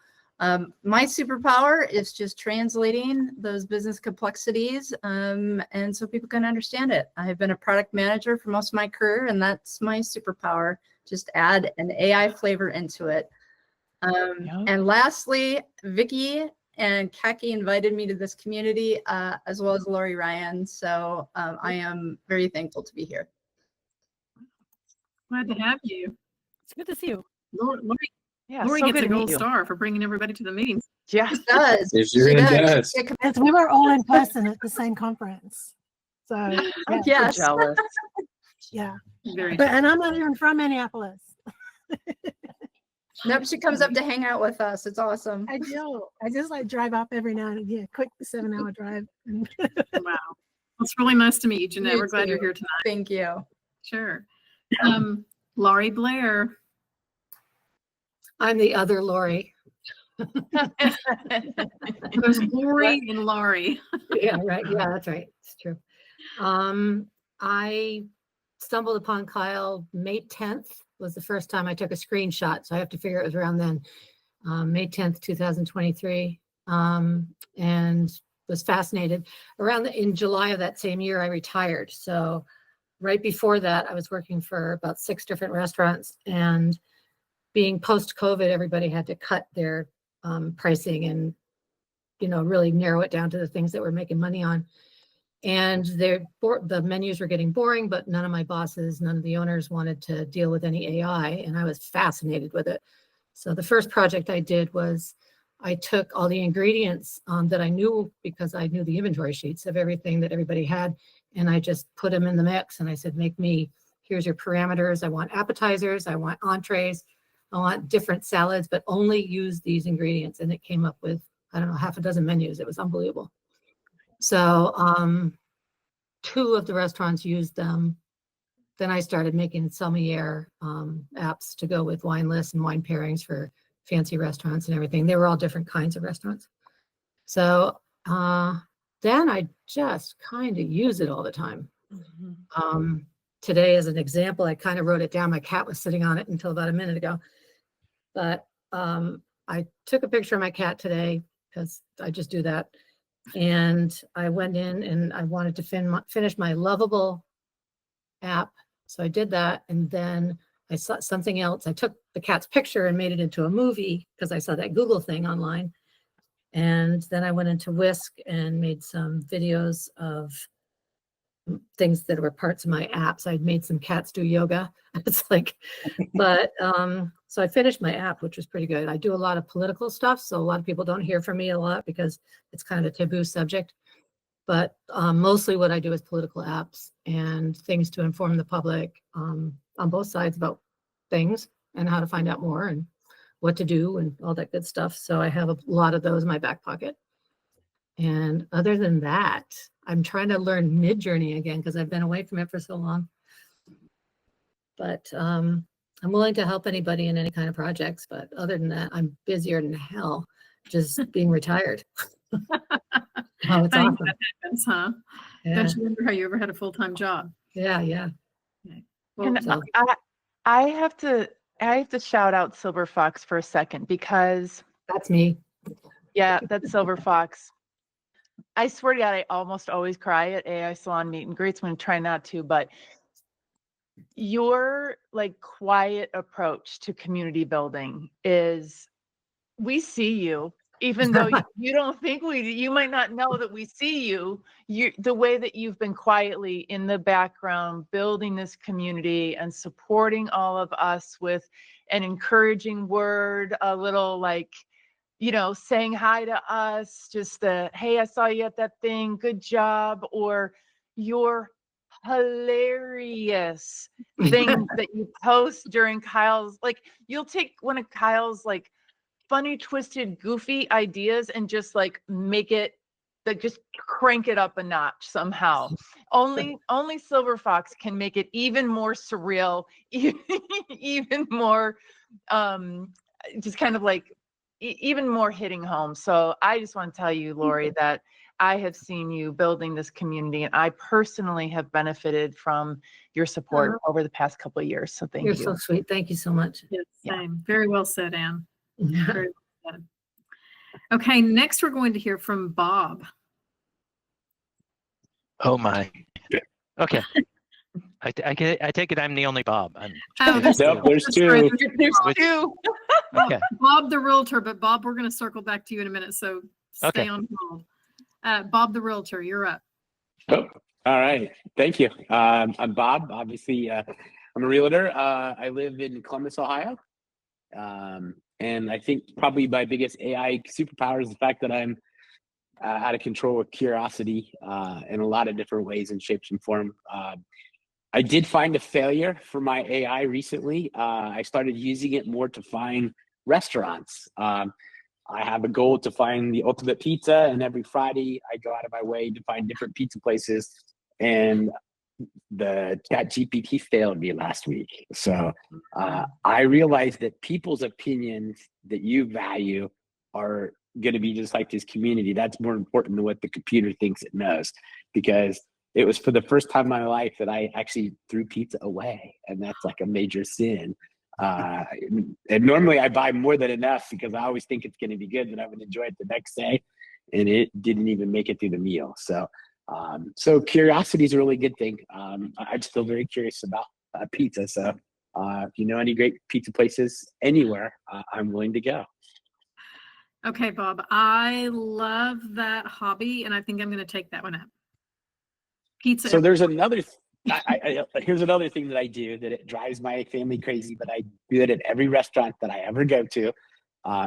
my superpower is just translating those business complexities and so people can understand it. I've been a product manager for most of my career, and that's my superpower. Just add an AI flavor into it. And lastly, Vicki and Khaki invited me to this community, as well as Lori Ryan. So I am very thankful to be here. Glad to have you. It's good to see you. Lori Yeah, Lori so gets good a to meet gold you. star for bringing everybody to the meetings. Yeah. She does. It She sure does. does. Because we were all in person at the same conference. So yeah, Yes. Jealous. yeah. Very But and I'm not even from Minneapolis. Nope, she comes up to hang out with us. It's awesome. I do. I just like drive up every now and again, quick 7-hour drive. wow. It's really nice to meet you, Jeanette. You We're glad you're too. here tonight. Thank you. Sure. Laurie Blair. I'm the other Lori. There's Lori and Laurie. Yeah, right. Yeah, that's right. It's true. I stumbled upon Kyle May 10th was the first time I took a screenshot. So I have to figure it was around then, May 10th, 2023, and was fascinated. In July of that same year, I retired. So right before that, I was working for about 6 different restaurants, and being post-COVID, everybody had to cut their pricing and, really narrow it down to the things that we're making money on. And the menus were getting boring, but none of my bosses, none of the owners wanted to deal with any AI, and I was fascinated with it. So the first project I did was I took all the ingredients that I knew, because I knew the inventory sheets of everything that everybody had, and I just put them in the mix, and I said, here's your parameters. I want appetizers, I want entrees, I want different salads, but only use these ingredients. And it came up with, I don't know, half a dozen menus. It was unbelievable. So 2 of the restaurants used them. Then I started making sommelier apps to go with wine lists and wine pairings for fancy restaurants and everything. They were all different kinds of restaurants. So then I just kind of use it all the time. Today, as an example, I kind of wrote it down. My cat was sitting on it until about a minute ago. But I took a picture of my cat today because I just do that. And I went in and I wanted to finish my Lovable app. So I did that. And then I saw something else. I took the cat's picture and made it into a movie because I saw that Google thing online. And then I went into Whisk and made some videos of things that were parts of my apps. I'd made some cats do yoga. It's like, but so I finished my app, which was pretty good. I do a lot of political stuff, so a lot of people don't hear from me a lot because it's kind of a taboo subject. But mostly what I do is political apps and things to inform the public on both sides about things and how to find out more and what to do and all that good stuff. So I have a lot of those in my back pocket. And other than that, I'm trying to learn Midjourney again because I've been away from it for so long. But I'm willing to help anybody in any kind of projects. But other than that, I'm busier than hell just being retired. Oh, it's I awesome. think that happens, huh? Yeah. Don't you wonder how you ever had a full-time job? Yeah. Okay. Well, And So I have to shout out Silver Fox for a second because that's me. yeah, that's Silver Fox. I swear to God, I almost always cry at AI Salon meet and greets when I try not to, but your like quiet approach to community building is, we see you, even though you don't think you might not know that we see you, the way that you've been quietly in the background building this community and supporting all of us with an encouraging word, a little like, saying hi to us, just hey, I saw you at that thing, good job, or your hilarious things that you post during Kyle's, like you'll take one of Kyle's like funny, twisted, goofy ideas and just like make it, like just crank it up a notch somehow. Only Silver Fox can make it even more surreal, even more just kind of like even more hitting home. So I just want to tell you, Lori, that I have seen you building this community and I personally have benefited from your support over the past couple of years. So thank You're you. so sweet. Thank you so much. yes, Yeah. same. Very well said, Anne. Yeah. Very well said. Okay, next we're going to hear from Bob. Oh my. Okay. I take it I'm the only Bob. Oh, there's, Nope, there's sorry, two. There's Which- two. Okay. Bob the realtor, but Bob, we're going to circle back to you in a minute, so stay Okay. on hold. Bob the realtor, you're up. Oh, all right. Thank you. I'm Bob. Obviously, I'm a realtor. I live in Columbus, Ohio. And I think probably my biggest AI superpower is the fact that I'm out of control with curiosity in a lot of different ways and shapes and form. I did find a failure for my AI recently. I started using it more to find restaurants. I have a goal to find the ultimate pizza, and every Friday I go out of my way to find different pizza places. And the ChatGPT failed me last week. So I realized that people's opinions that you value are going to be just like this community. That's more important than what the computer thinks it knows, because it was for the first time in my life that I actually threw pizza away. And that's like a major sin. And normally I buy more than enough because I always think it's going to be good and I'm going to enjoy it the next day. And it didn't even make it through the meal. So curiosity is a really good thing. I'm still very curious about pizza. So if you know any great pizza places anywhere, I'm willing to go. Okay, Bob, I love that hobby, and I think I'm going to take that one up. Pizza. So there's another, here's another thing that I do that it drives my family crazy, but I do it at every restaurant that I ever go to.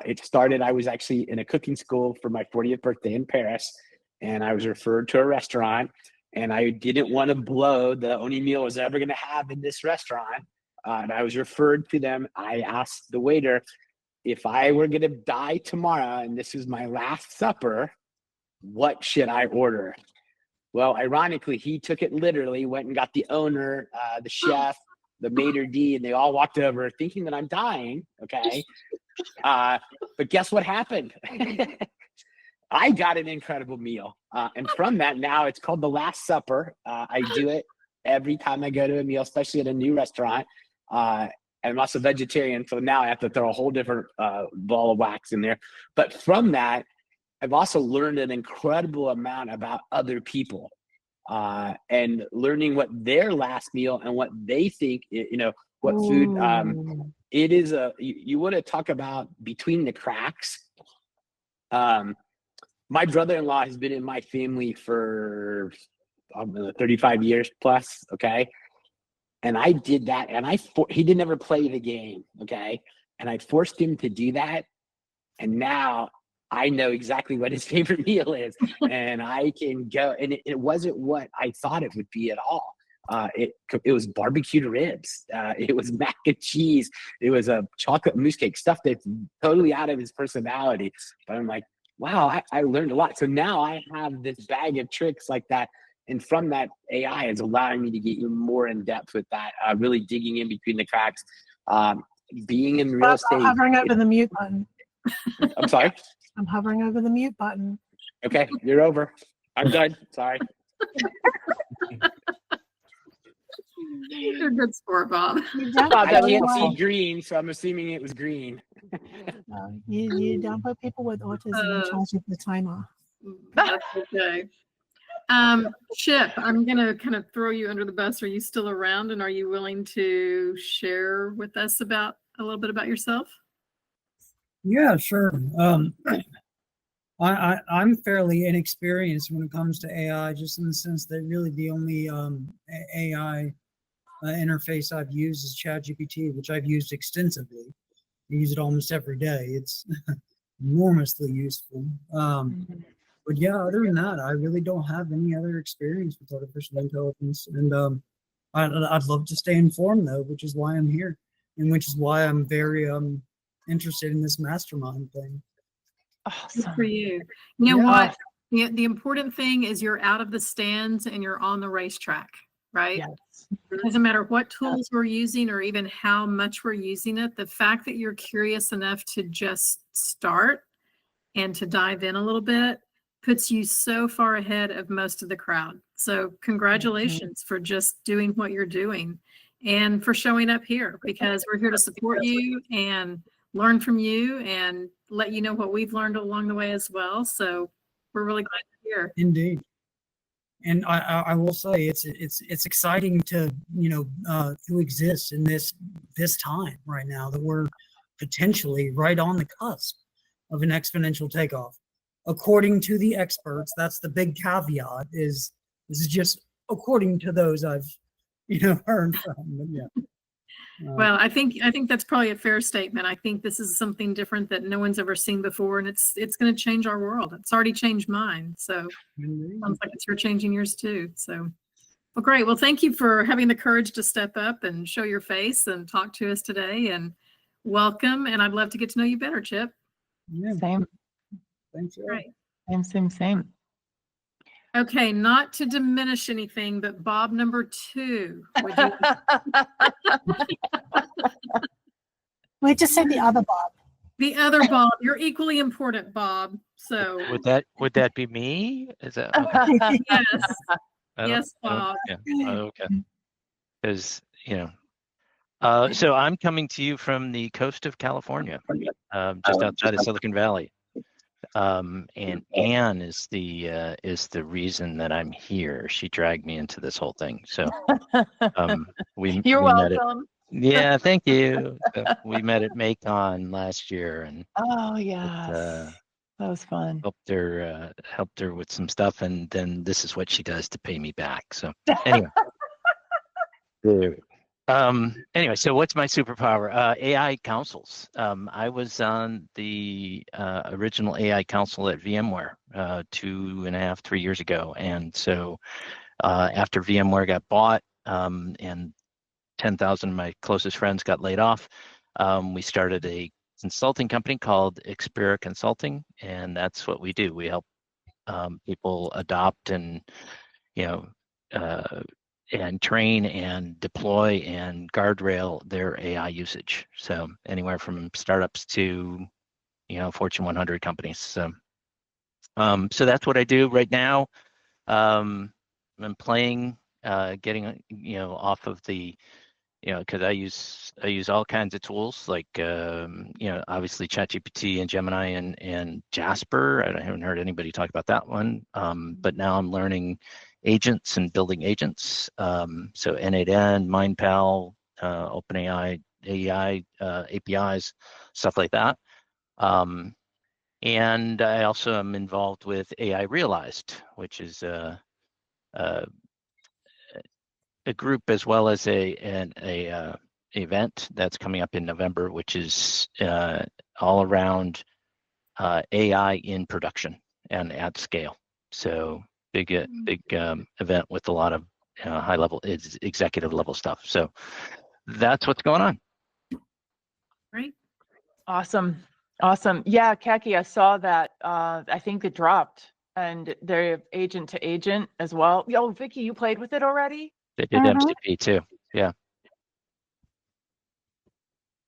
It started, I was actually in a cooking school for my 40th birthday in Paris, and I was referred to a restaurant, and I didn't want to blow the only meal I was ever going to have in this restaurant. And I was referred to them. I asked the waiter, if I were going to die tomorrow and this is my last supper, what should I order? Well, ironically, he took it literally, went and got the owner, the chef, the maitre d', and they all walked over thinking that I'm dying. Okay. But guess what happened? I got an incredible meal. And from that, now it's called the Last Supper. I do it every time I go to a meal, especially at a new restaurant. And I'm also vegetarian, so now I have to throw a whole different ball of wax in there. But from that, I've also learned an incredible amount about other people and learning what their last meal and what they think, what food. Ooh. It is you want to talk about between the cracks. My brother-in-law has been in my family for 35 years plus. Okay. And I did that, and he didn't ever play the game. Okay. And I forced him to do that. And now I know exactly what his favorite meal is, and I can go, and it wasn't what I thought it would be at all. It was barbecued ribs. It was mac and cheese. It was a chocolate mousse cake, stuff that's totally out of his personality. But I'm like, wow, I learned a lot. So now I have this bag of tricks like that. And from that, AI is allowing me to get you more in depth with that, really digging in between the cracks. Being in real I'm estate. hovering over the mute button. I'm sorry. I'm hovering over the mute button. Okay, you're over. I'm done. Sorry. You're a good sport, Bob. I can't see green, so I'm assuming it was green. You don't put people with autism in charge of the timer. That's okay. Chip, I'm going to kind of throw you under the bus. Are you still around, and are you willing to share with us a little bit about yourself? Yeah, sure. I'm fairly inexperienced when it comes to AI, just in the sense that really the only AI interface I've used is ChatGPT, which I've used extensively. I use it almost every day. It's enormously useful. But yeah, other than that, I really don't have any other experience with artificial intelligence. And I'd love to stay informed, though, which is why I'm here, and which is why I'm very interested in this mastermind thing. Good for you. You know what? The important thing is you're out of the stands and you're on the racetrack, right? Yes. It doesn't matter what tools we're using or even how much we're using it. The fact that you're curious enough to just start and to dive in a little bit puts you so far ahead of most of the crowd. So congratulations for just doing what you're doing and for showing up here, because we're here to support you and learn from you and let you know what we've learned along the way as well. So we're really glad you're here. Indeed. And I will say it's exciting to to exist in this time right now, that we're potentially right on the cusp of an exponential takeoff. According to the experts, that's the big caveat. This is just according to those I've heard from. But yeah. Well, I think that's probably a fair statement. I think this is something different that no one's ever seen before, and it's going to change our world. It's already changed mine, so sounds like you're changing yours too. So, well, great. Well, thank you for having the courage to step up and show your face and talk to us today. And welcome. And I'd love to get to know you better, Chip. Yeah. Same. Thanks. Right. Same. Okay, not to diminish anything, but Bob number 2. Would you... We just said the other Bob. The other Bob. You're equally important, Bob. So would that be me? Is that yes? Yes, Bob. Okay. Because so I'm coming to you from the coast of California, just outside of Silicon Valley. And Anne is the reason that I'm here. She dragged me into this whole thing. So You're welcome. Yeah, thank you. We met at Maycon last year, and oh yeah, that was fun. Helped her with some stuff, and then this is what she does to pay me back. So anyway. Anyway, so what's my superpower? AI councils. I was on the original AI council at VMware 2.5, 3 years ago. And so after VMware got bought and 10,000 of my closest friends got laid off, we started a consulting company called Xpera Consulting. And that's what we do. We help people adopt and, and train and deploy and guardrail their AI usage. So anywhere from startups to, Fortune 100 companies. So that's what I do right now. I'm playing, getting, off of the, because I use all kinds of tools like, obviously ChatGPT and Gemini and Jasper. I haven't heard anybody talk about that one. But now I'm learning agents and building agents. So N8N, MindPal, OpenAI, AI, APIs, stuff like that. And I also am involved with AI Realized, which is a group as well as an event that's coming up in November, which is all around AI in production and at scale. So big event with a lot of high level executive level stuff. So that's what's going on. Great. Awesome. Awesome. Yeah, Kaki, I saw that. I think it dropped, and they're agent to agent as well. Yo, Vicky, you played with it already? They did MCP too. Yeah.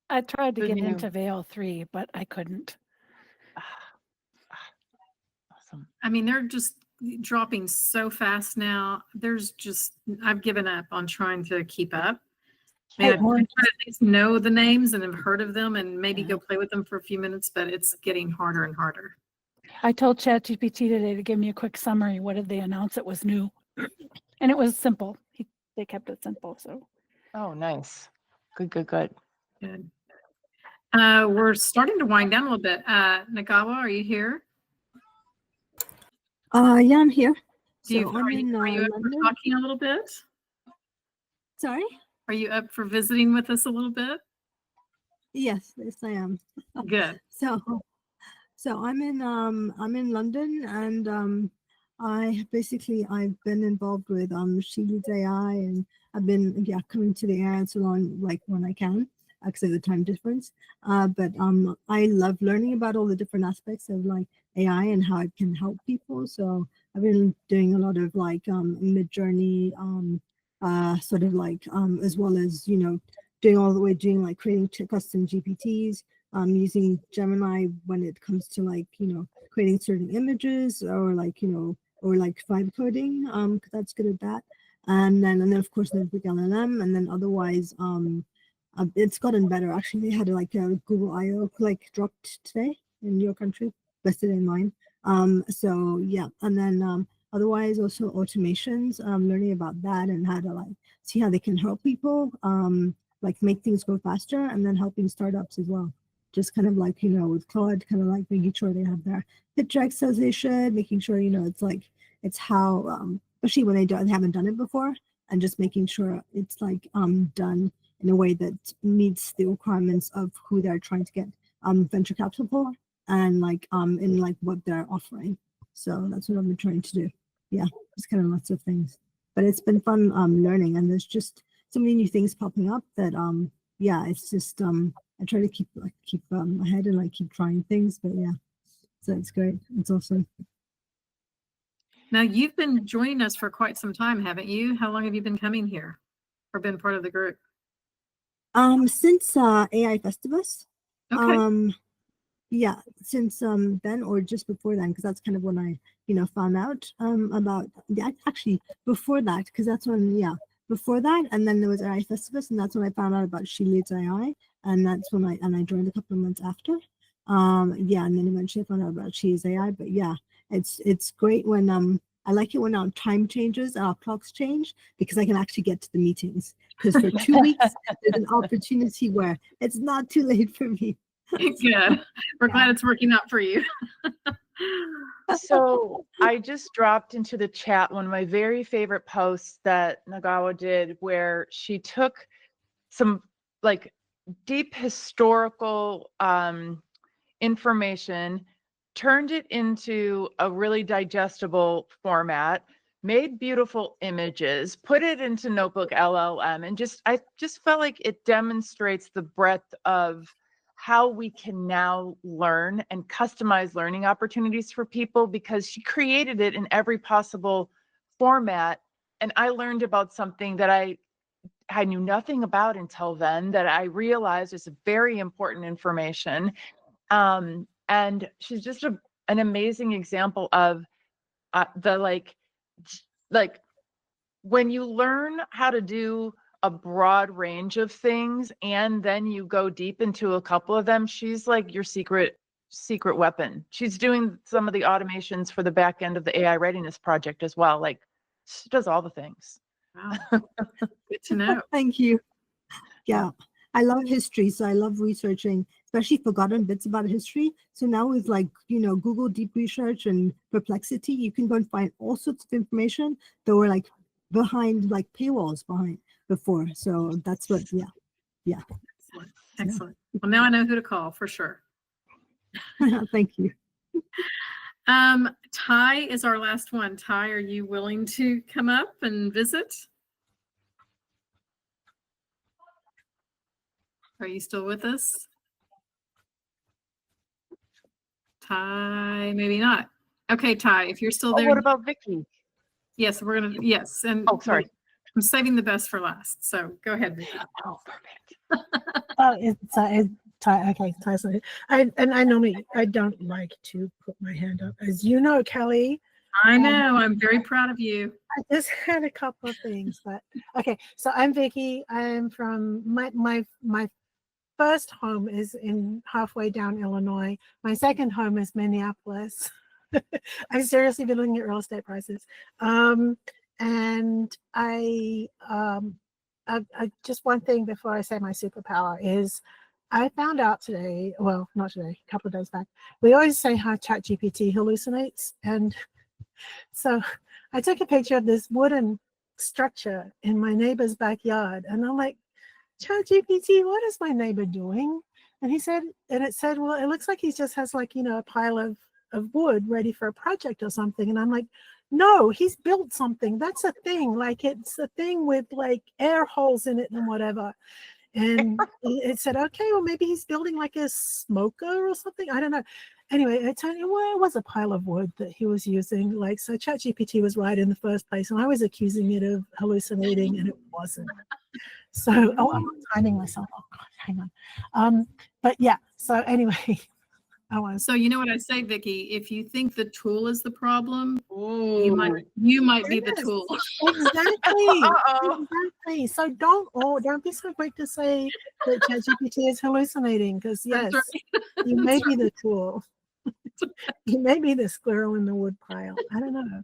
I tried to Good get news. into Veil 3, but I couldn't. Awesome. I mean, they're just dropping so fast now. I've given up on trying to keep up. I mean, I try to at least know the names and have heard of them and maybe go play with them for a few minutes, but it's getting harder and harder. I told ChatGPT today to give me a quick summary. What did they announce it was new? And it was simple. They kept it simple. So. Oh, nice. Good, good, good. Good. We're starting to wind down a little bit. Nagawa, are you here? Yeah, I'm here. Are you in up for London. talking a little bit? Sorry? Are you up for visiting with us a little bit? Yes, I am. Good. So I'm in London, and I've been involved with She Leads AI, and I've been coming to the AI Salon like when I can, because of the time difference. But I love learning about all the different aspects of like AI and how it can help people. So I've been doing a lot of like mid-journey sort of like as well as doing like creating custom GPTs, using Gemini when it comes to like creating certain images or like or like vibe coding, because that's good at that. And then of course there's big LLM, and then otherwise it's gotten better. Actually, they had like a Google I/O like dropped today in your country, yesterday in mine. So yeah, and then otherwise also automations, learning about that and how to like see how they can help people like make things go faster, and then helping startups as well. Just kind of like with Claude, kind of like making sure they have their pitch decks as they should, making sure it's like it's how especially when they haven't done it before, and just making sure it's like done in a way that meets the requirements of who they're trying to get venture capital for, and like in like what they're offering. So that's what I've been trying to do. Yeah, just kind of lots of things. But it's been fun learning, and there's just so many new things popping up that yeah, it's just I try to keep ahead and like keep trying things. But yeah, so it's great. It's awesome. Now you've been joining us for quite some time, haven't you? How long have you been coming here or been part of the group? Since AI Festivus. Okay. Yeah, since then or just before then, because that's kind of when I found out about actually before that, because that's when before that, and then there was AI Festivus, and that's when I found out about She Leads AI, and that's when I joined a couple of months after. Yeah, and then eventually I found out about She Leads AI. But yeah, it's great when I like it when our time changes, our clocks change, because I can actually get to the meetings. Because for 2 weeks, there's an opportunity where it's not too late for me. Good. We're glad it's working out for you. So I just dropped into the chat one of my very favorite posts that Nagawa did, where she took some like deep historical information, turned it into a really digestible format, made beautiful images, put it into Notebook LLM, and I just felt like it demonstrates the breadth of how we can now learn and customize learning opportunities for people, because she created it in every possible format. And I learned about something that I knew nothing about until then, that I realized is very important information. And she's just an amazing example of the like when you learn how to do a broad range of things and then you go deep into a couple of them, she's like your secret weapon. She's doing some of the automations for the back end of the AI readiness project as well. Like she does all the things. Wow. Good to know. Thank you. Yeah, I love history, so I love researching, especially forgotten bits about history. So now with like, Google Deep Research and Perplexity, you can go and find all sorts of information that were like behind like paywalls behind before. So that's what, yeah. Excellent. Excellent. Well, now I know who to call for sure. Thank you. Ty is our last one. Ty, are you willing to come up and visit? Are you still with us? Ty, maybe not. Okay, Ty, if you're still there. What about Vicky? Yes, we're gonna, yes. And Oh, sorry. I'm saving the best for last. So go ahead, Vicky. Oh, perfect. Oh, it's Ty. Okay, Ty's not here. I normally I don't like to put my hand up, as you know, Kelly. I know. I'm very proud of you. I just had a couple of things, but okay. So I'm Vicky. I'm from my first home is in halfway down Illinois. My second home is Minneapolis. I've seriously been looking at real estate prices. And I just one thing before I say my superpower is I found out today, well, not today, a couple of days back, we always say how ChatGPT hallucinates. And so I took a picture of this wooden structure in my neighbor's backyard. And I'm like, ChatGPT, what is my neighbor doing? And it said, well, it looks like he just has like, a pile of wood ready for a project or something. And I'm like, no, he's built something. That's a thing. Like it's a thing with like air holes in it and whatever. And it said, okay, well, maybe he's building like a smoker or something. I don't know. Anyway, it turned out, well, it was a pile of wood that he was using. Like, so ChatGPT was right in the first place. And I was accusing it of hallucinating and it wasn't. So, I'm timing myself. Oh God, hang on. But yeah, so anyway, So you know what I say, Vicky, if you think the tool is the problem, you might be the tool. Exactly. So don't be so quick to say that ChatGPT is hallucinating, because yes, you may be the tool. You may be the squirrel in the wood pile. I don't know.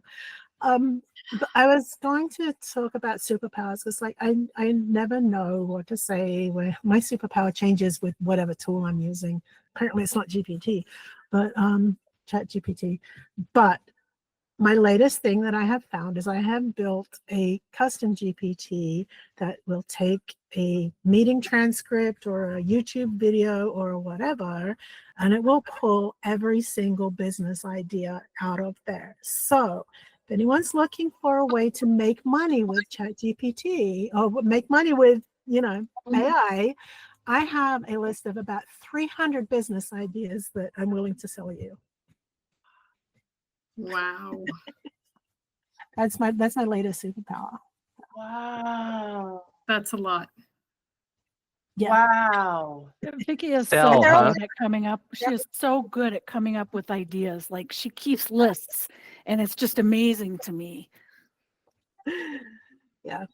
But I was going to talk about superpowers because like I never know what to say, where my superpower changes with whatever tool I'm using. Apparently it's not GPT, but ChatGPT. But my latest thing that I have found is I have built a custom GPT that will take a meeting transcript or a YouTube video or whatever, and it will pull every single business idea out of there. So if anyone's looking for a way to make money with ChatGPT or make money with, AI, I have a list of about 300 business ideas that I'm willing to sell you. Wow. That's my latest superpower. Wow. That's a lot. Yeah. Wow. Vicky is Sell, so huh? good at coming up. She is so good at coming up with ideas. Like she keeps lists, and it's just amazing to me. Yeah.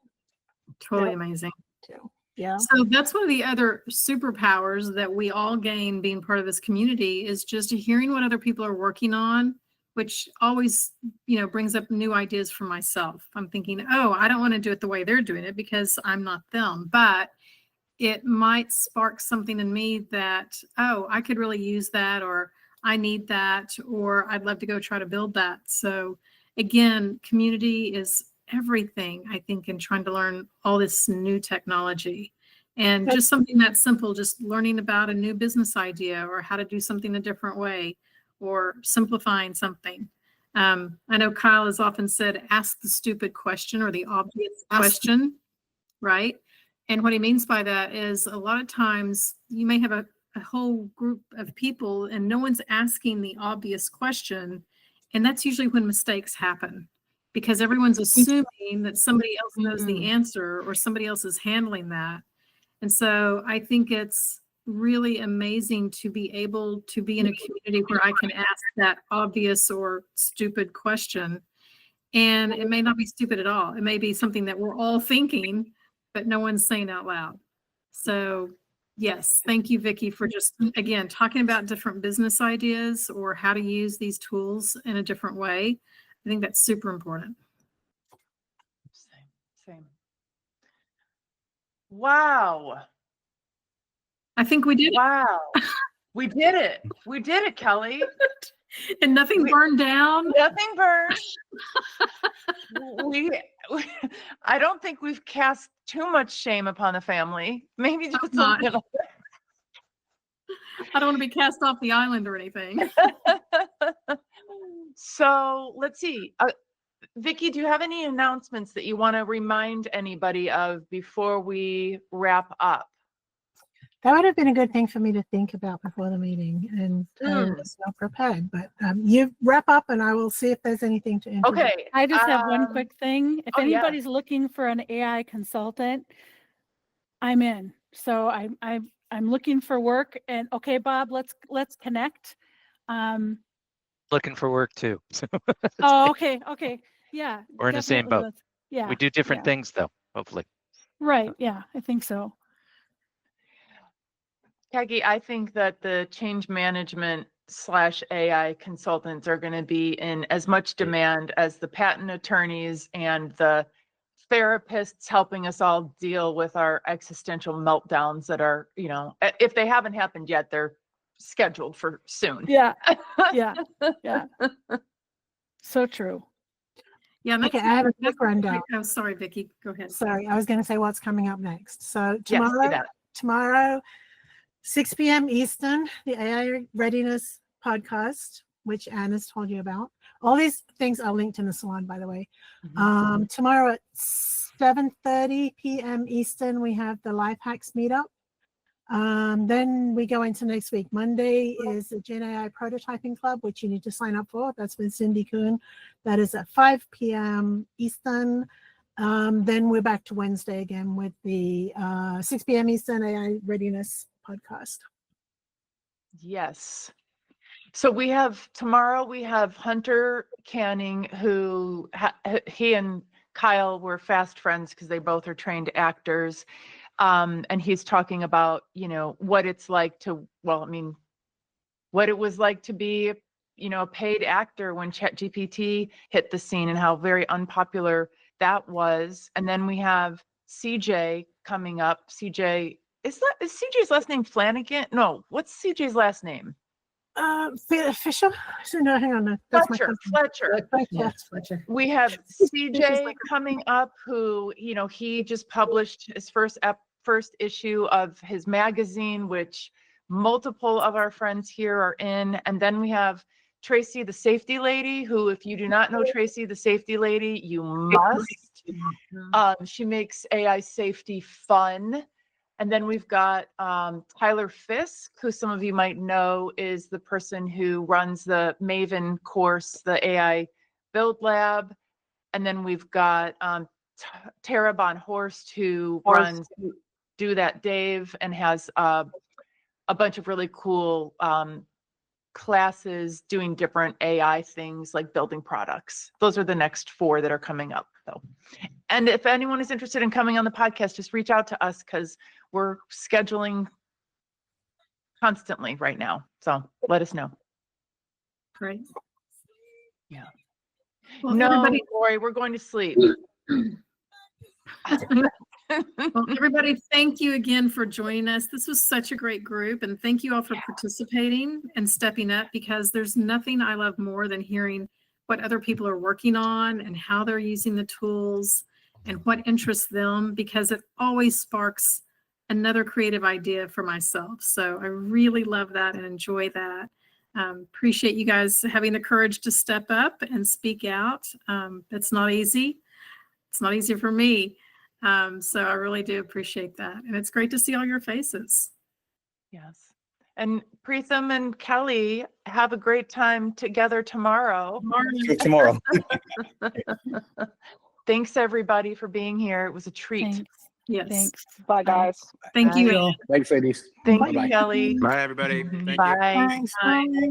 Totally amazing. Too. Yeah. So that's one of the other superpowers that we all gain being part of this community is just hearing what other people are working on, which always, brings up new ideas for myself. I'm thinking, oh, I don't want to do it the way they're doing it because I'm not them. But it might spark something in me that, oh, I could really use that, or I need that, or I'd love to go try to build that. So again, community is everything, I think, in trying to learn all this new technology. And just something that simple, just learning about a new business idea or how to do something a different way or simplifying something. I know Kyle has often said, ask the stupid question or the obvious question, right? And what he means by that is a lot of times you may have a whole group of people and no one's asking the obvious question. And that's usually when mistakes happen because everyone's assuming that somebody else knows the answer or somebody else is handling that. And so I think it's really amazing to be able to be in a community where I can ask that obvious or stupid question. And it may not be stupid at all. It may be something that we're all thinking, but no one's saying out loud. So yes, thank you, Vicky, for just, again, talking about different business ideas or how to use these tools in a different way. I think that's super important. Same. Wow. I think we did. Wow. We did it. We did it, Kelley. And nothing burned down. Nothing burned. I don't think we've cast too much shame upon the family. Maybe just a little. I don't want to be cast off the island or anything. So let's see. Vicki, do you have any announcements that you want to remind anybody of before we wrap up? That would have been a good thing for me to think about before the meeting, and I was not prepared. But you wrap up, and I will see if there's anything to introduce. Okay. I just have one quick thing. If oh, yeah. anybody's looking for an AI consultant, I'm in. So I'm looking for work, and okay, Bob, let's connect. Looking for work too. Oh, okay, yeah. We're in the same boat. Yeah. We do different things though, hopefully. Right. Yeah, I think so. Kellye, I think that the change management / AI consultants are going to be in as much demand as the patent attorneys and the therapists helping us all deal with our existential meltdowns that are, if they haven't happened yet, they're scheduled for soon. Yeah. Yeah. So true. Yeah. Okay, I have a quick rundown. Oh, sorry, Vicki. Go ahead. Sorry, I was going to say what's coming up next. So Yes, do that. tomorrow, 6 p.m. Eastern, the AI Readiness podcast, which Anne has told you about. All these things are linked in the salon, by the way. Tomorrow at 7:30 p.m. Eastern, we have the Life Hacks meetup. Then we go into next week. Monday is the Gen AI Prototyping Club, which you need to sign up for. That's with Cindy Kuhn. That is at 5 p.m. Eastern. Then we're back to Wednesday again with the 6 p.m. Eastern AI Readiness podcast. Yes. So tomorrow we have Hunter Canning, who he and Kyle were fast friends because they both are trained actors. And he's talking about, what it's like what it was like to be, a paid actor when ChatGPT hit the scene and how very unpopular that was. And then we have CJ coming up. CJ, is CJ's last name Flanagan? No, what's CJ's last name? Fisher? No, hang on. No, that's Fletcher. Yes, Fletcher. We have CJ coming up, who, he just published his first issue of his magazine, which multiple of our friends here are in. And then we have Tracy, the safety lady, who, if you do not know Tracy, the safety lady, you must. She makes AI safety fun. And then we've got Tyler Fisk, who some of you might know is the person who runs the Maven course, the AI Build Lab. And then we've got Tara Bonhorst, who runs Do That Dave and has a bunch of really cool classes doing different AI things like building products. Those are the next 4 that are coming up, though. And if anyone is interested in coming on the podcast, just reach out to us because we're scheduling constantly right now. So let us know. Great. Yeah. Well, no, everybody, Lori, we're going to sleep. well, everybody, thank you again for joining us. This was such a great group, and thank you all for participating and stepping up, because there's nothing I love more than hearing what other people are working on and how they're using the tools and what interests them, because it always sparks another creative idea for myself. So I really love that and enjoy that. Appreciate you guys having the courage to step up and speak out. It's not easy. It's not easy for me. So I really do appreciate that. And it's great to see all your faces. Yes. And Preetham and Kelley, have a great time together tomorrow. Tomorrow. Thanks, everybody, for being here. It was a treat. Thanks. Yes. Thanks. Bye, guys. Thank you. Phil. Thanks, ladies. Thank Bye-bye. you, Kelley. Bye, everybody. Thank you. Bye. Thanks. Bye. Bye.